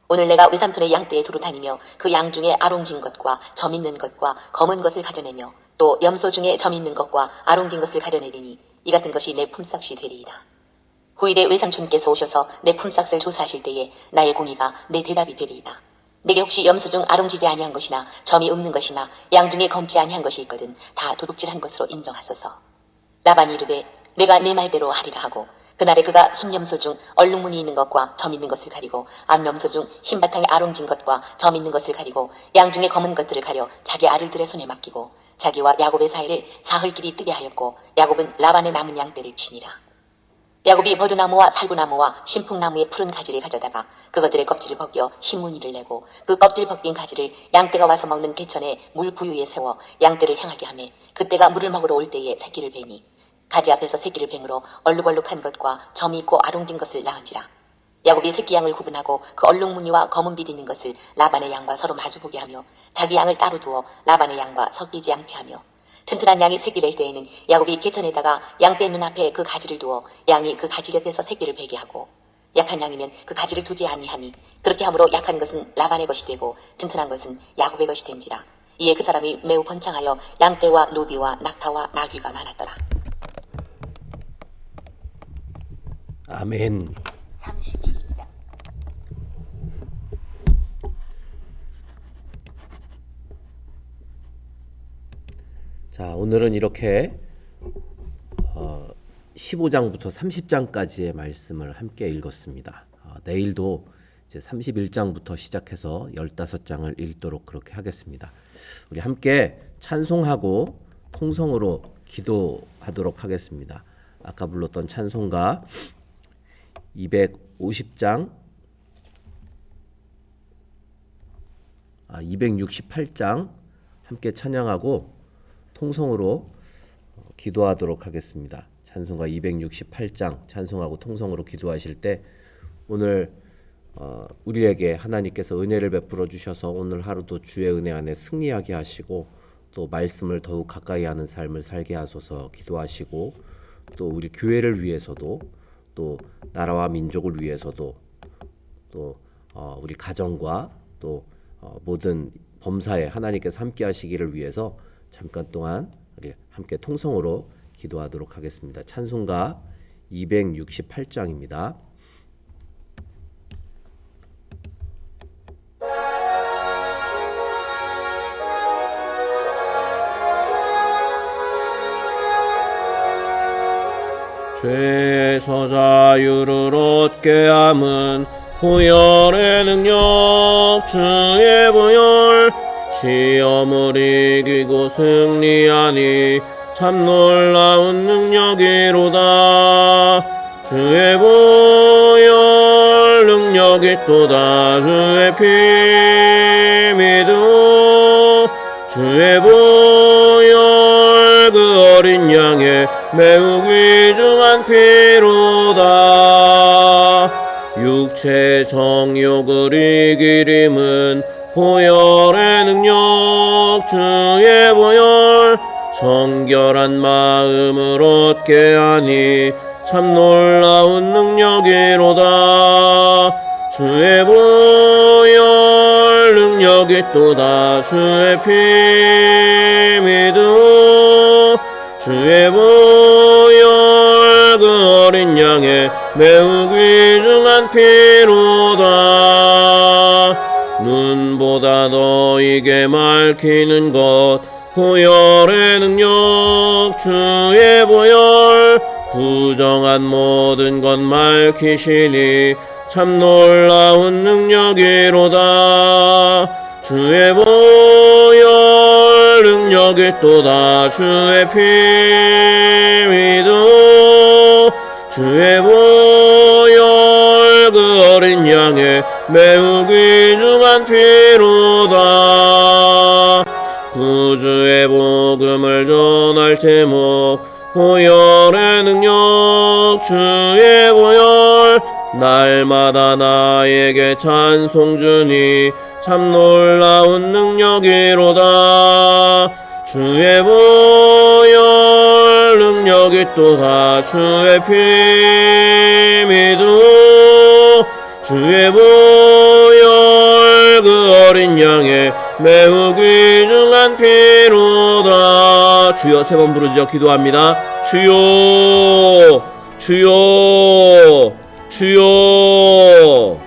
오늘 내가 외삼촌의 양떼에 두루 다니며 그 양 중에 아롱진 것과 점 있는 것과 검은 것을 가려내며 또 염소 중에 점 있는 것과 아롱진 것을 가려내리니 이 같은 것이 내 품삯이 되리이다. 후일에 외삼촌께서 오셔서 내 품삯을 조사하실 때에 나의 공의가 내 대답이 되리이다. 내게 혹시 염소 중 아롱지지 아니한 것이나 점이 없는 것이나 양 중에 검지 아니한 것이 있거든 다 도둑질한 것으로 인정하소서. 라반이 이르되 내가 네 말대로 하리라 하고 그날에 그가 순염소 중 얼룩무늬 있는 것과 점 있는 것을 가리고 암염소 중 흰바탕에 아롱진 것과 점 있는 것을 가리고 양 중에 검은 것들을 가려 자기 아들들의 손에 맡기고 자기와 야곱의 사이를 사흘길이 뜨게 하였고 야곱은 라반의 남은 양떼를 치니라. 야곱이 버드나무와 살구나무와 신풍나무의 푸른 가지를 가져다가 그것들의 껍질을 벗겨 흰 무늬를 내고 그 껍질 벗긴 가지를 양떼가 와서 먹는 개천의 물 부유에 세워 양떼를 향하게 하며 그때가 물을 먹으러 올 때에 새끼를 베니 가지 앞에서 새끼를 뱀으로 얼룩얼룩한 것과 점이 있고 아롱진 것을 낳은지라. 야곱이 새끼 양을 구분하고 그 얼룩무늬와 검은 빛 있는 것을 라반의 양과 서로 마주보게 하며 자기 양을 따로 두어 라반의 양과 섞이지 않게 하며 튼튼한 양이 새끼 낼 때에는 야곱이 개천에다가 양떼 눈앞에 그 가지를 두어 양이 그 가지 곁에서 새끼를 베게 하고 약한 양이면 그 가지를 두지 아니하니 그렇게 함으로 약한 것은 라반의 것이 되고 튼튼한 것은 야곱의 것이 된지라. 이에 그 사람이 매우 번창하여 양떼와 노비와 낙타와 나귀가 많았더라. 아멘. 32장. 자, 오늘은 이렇게 15장부터 30장까지의 말씀을 함께 읽었습니다. 내일도 이제 31장부터 시작해서 15장을 읽도록 그렇게 하겠습니다. 우리 함께 찬송하고 통성으로 기도하도록 하겠습니다. 아까 불렀던 찬송가 250장 268장 함께 찬양하고 통성으로 기도하도록 하겠습니다. 찬송가 268장 찬송하고 통성으로 기도하실 때 오늘 우리에게 하나님께서 은혜를 베풀어 주셔서 오늘 하루도 주의 은혜 안에 승리하게 하시고 또 말씀을 더욱 가까이 하는 삶을 살게 하소서 기도하시고 또 우리 교회를 위해서도 또 나라와 민족을 위해서도 또 우리 가정과 또 모든 범사에 하나님께서 함께 하시기를 위해서 잠깐 동안 우리 함께 통성으로 기도하도록 하겠습니다. 찬송가 268장입니다. 죄에서 자유를 얻게 함은 보혈의 능력 주의 보혈 시험을 이기고 승리하니 참 놀라운 능력이로다. 주의 보혈 능력이 또다. 주의 피 믿음 주의 보혈 그 어린 양의 매우 귀중한 피로다. 육체 정욕을 이기림은 보혈의 능력 주의 보혈 정결한 마음을 얻게 하니 참 놀라운 능력이로다. 주의 보혈 능력이 또다. 주의 피 믿음 주의 보혈 그 어린 양의 매우 귀중한 피로다. 눈보다 너에게 밝히는 것 보혈의 능력 주의 보혈 부정한 모든 것 밝히시니 참 놀라운 능력이로다. 주의 보혈 능력이 또다. 주의 피 믿음 주의 보혈 그 어린 양의 매우 귀중한 피로다. 구주의 복음을 전할 제목 보혈의 능력 주의 보혈 날마다 나에게 찬송 주니 참 놀라운 능력이로다. 주의 보혈 그리스도사 주의 피 믿음 주의 보혈 그 어린 양의 매우 귀중한 피로다. 주여 세 번 부르짖어 기도합니다. 주여 주여 주여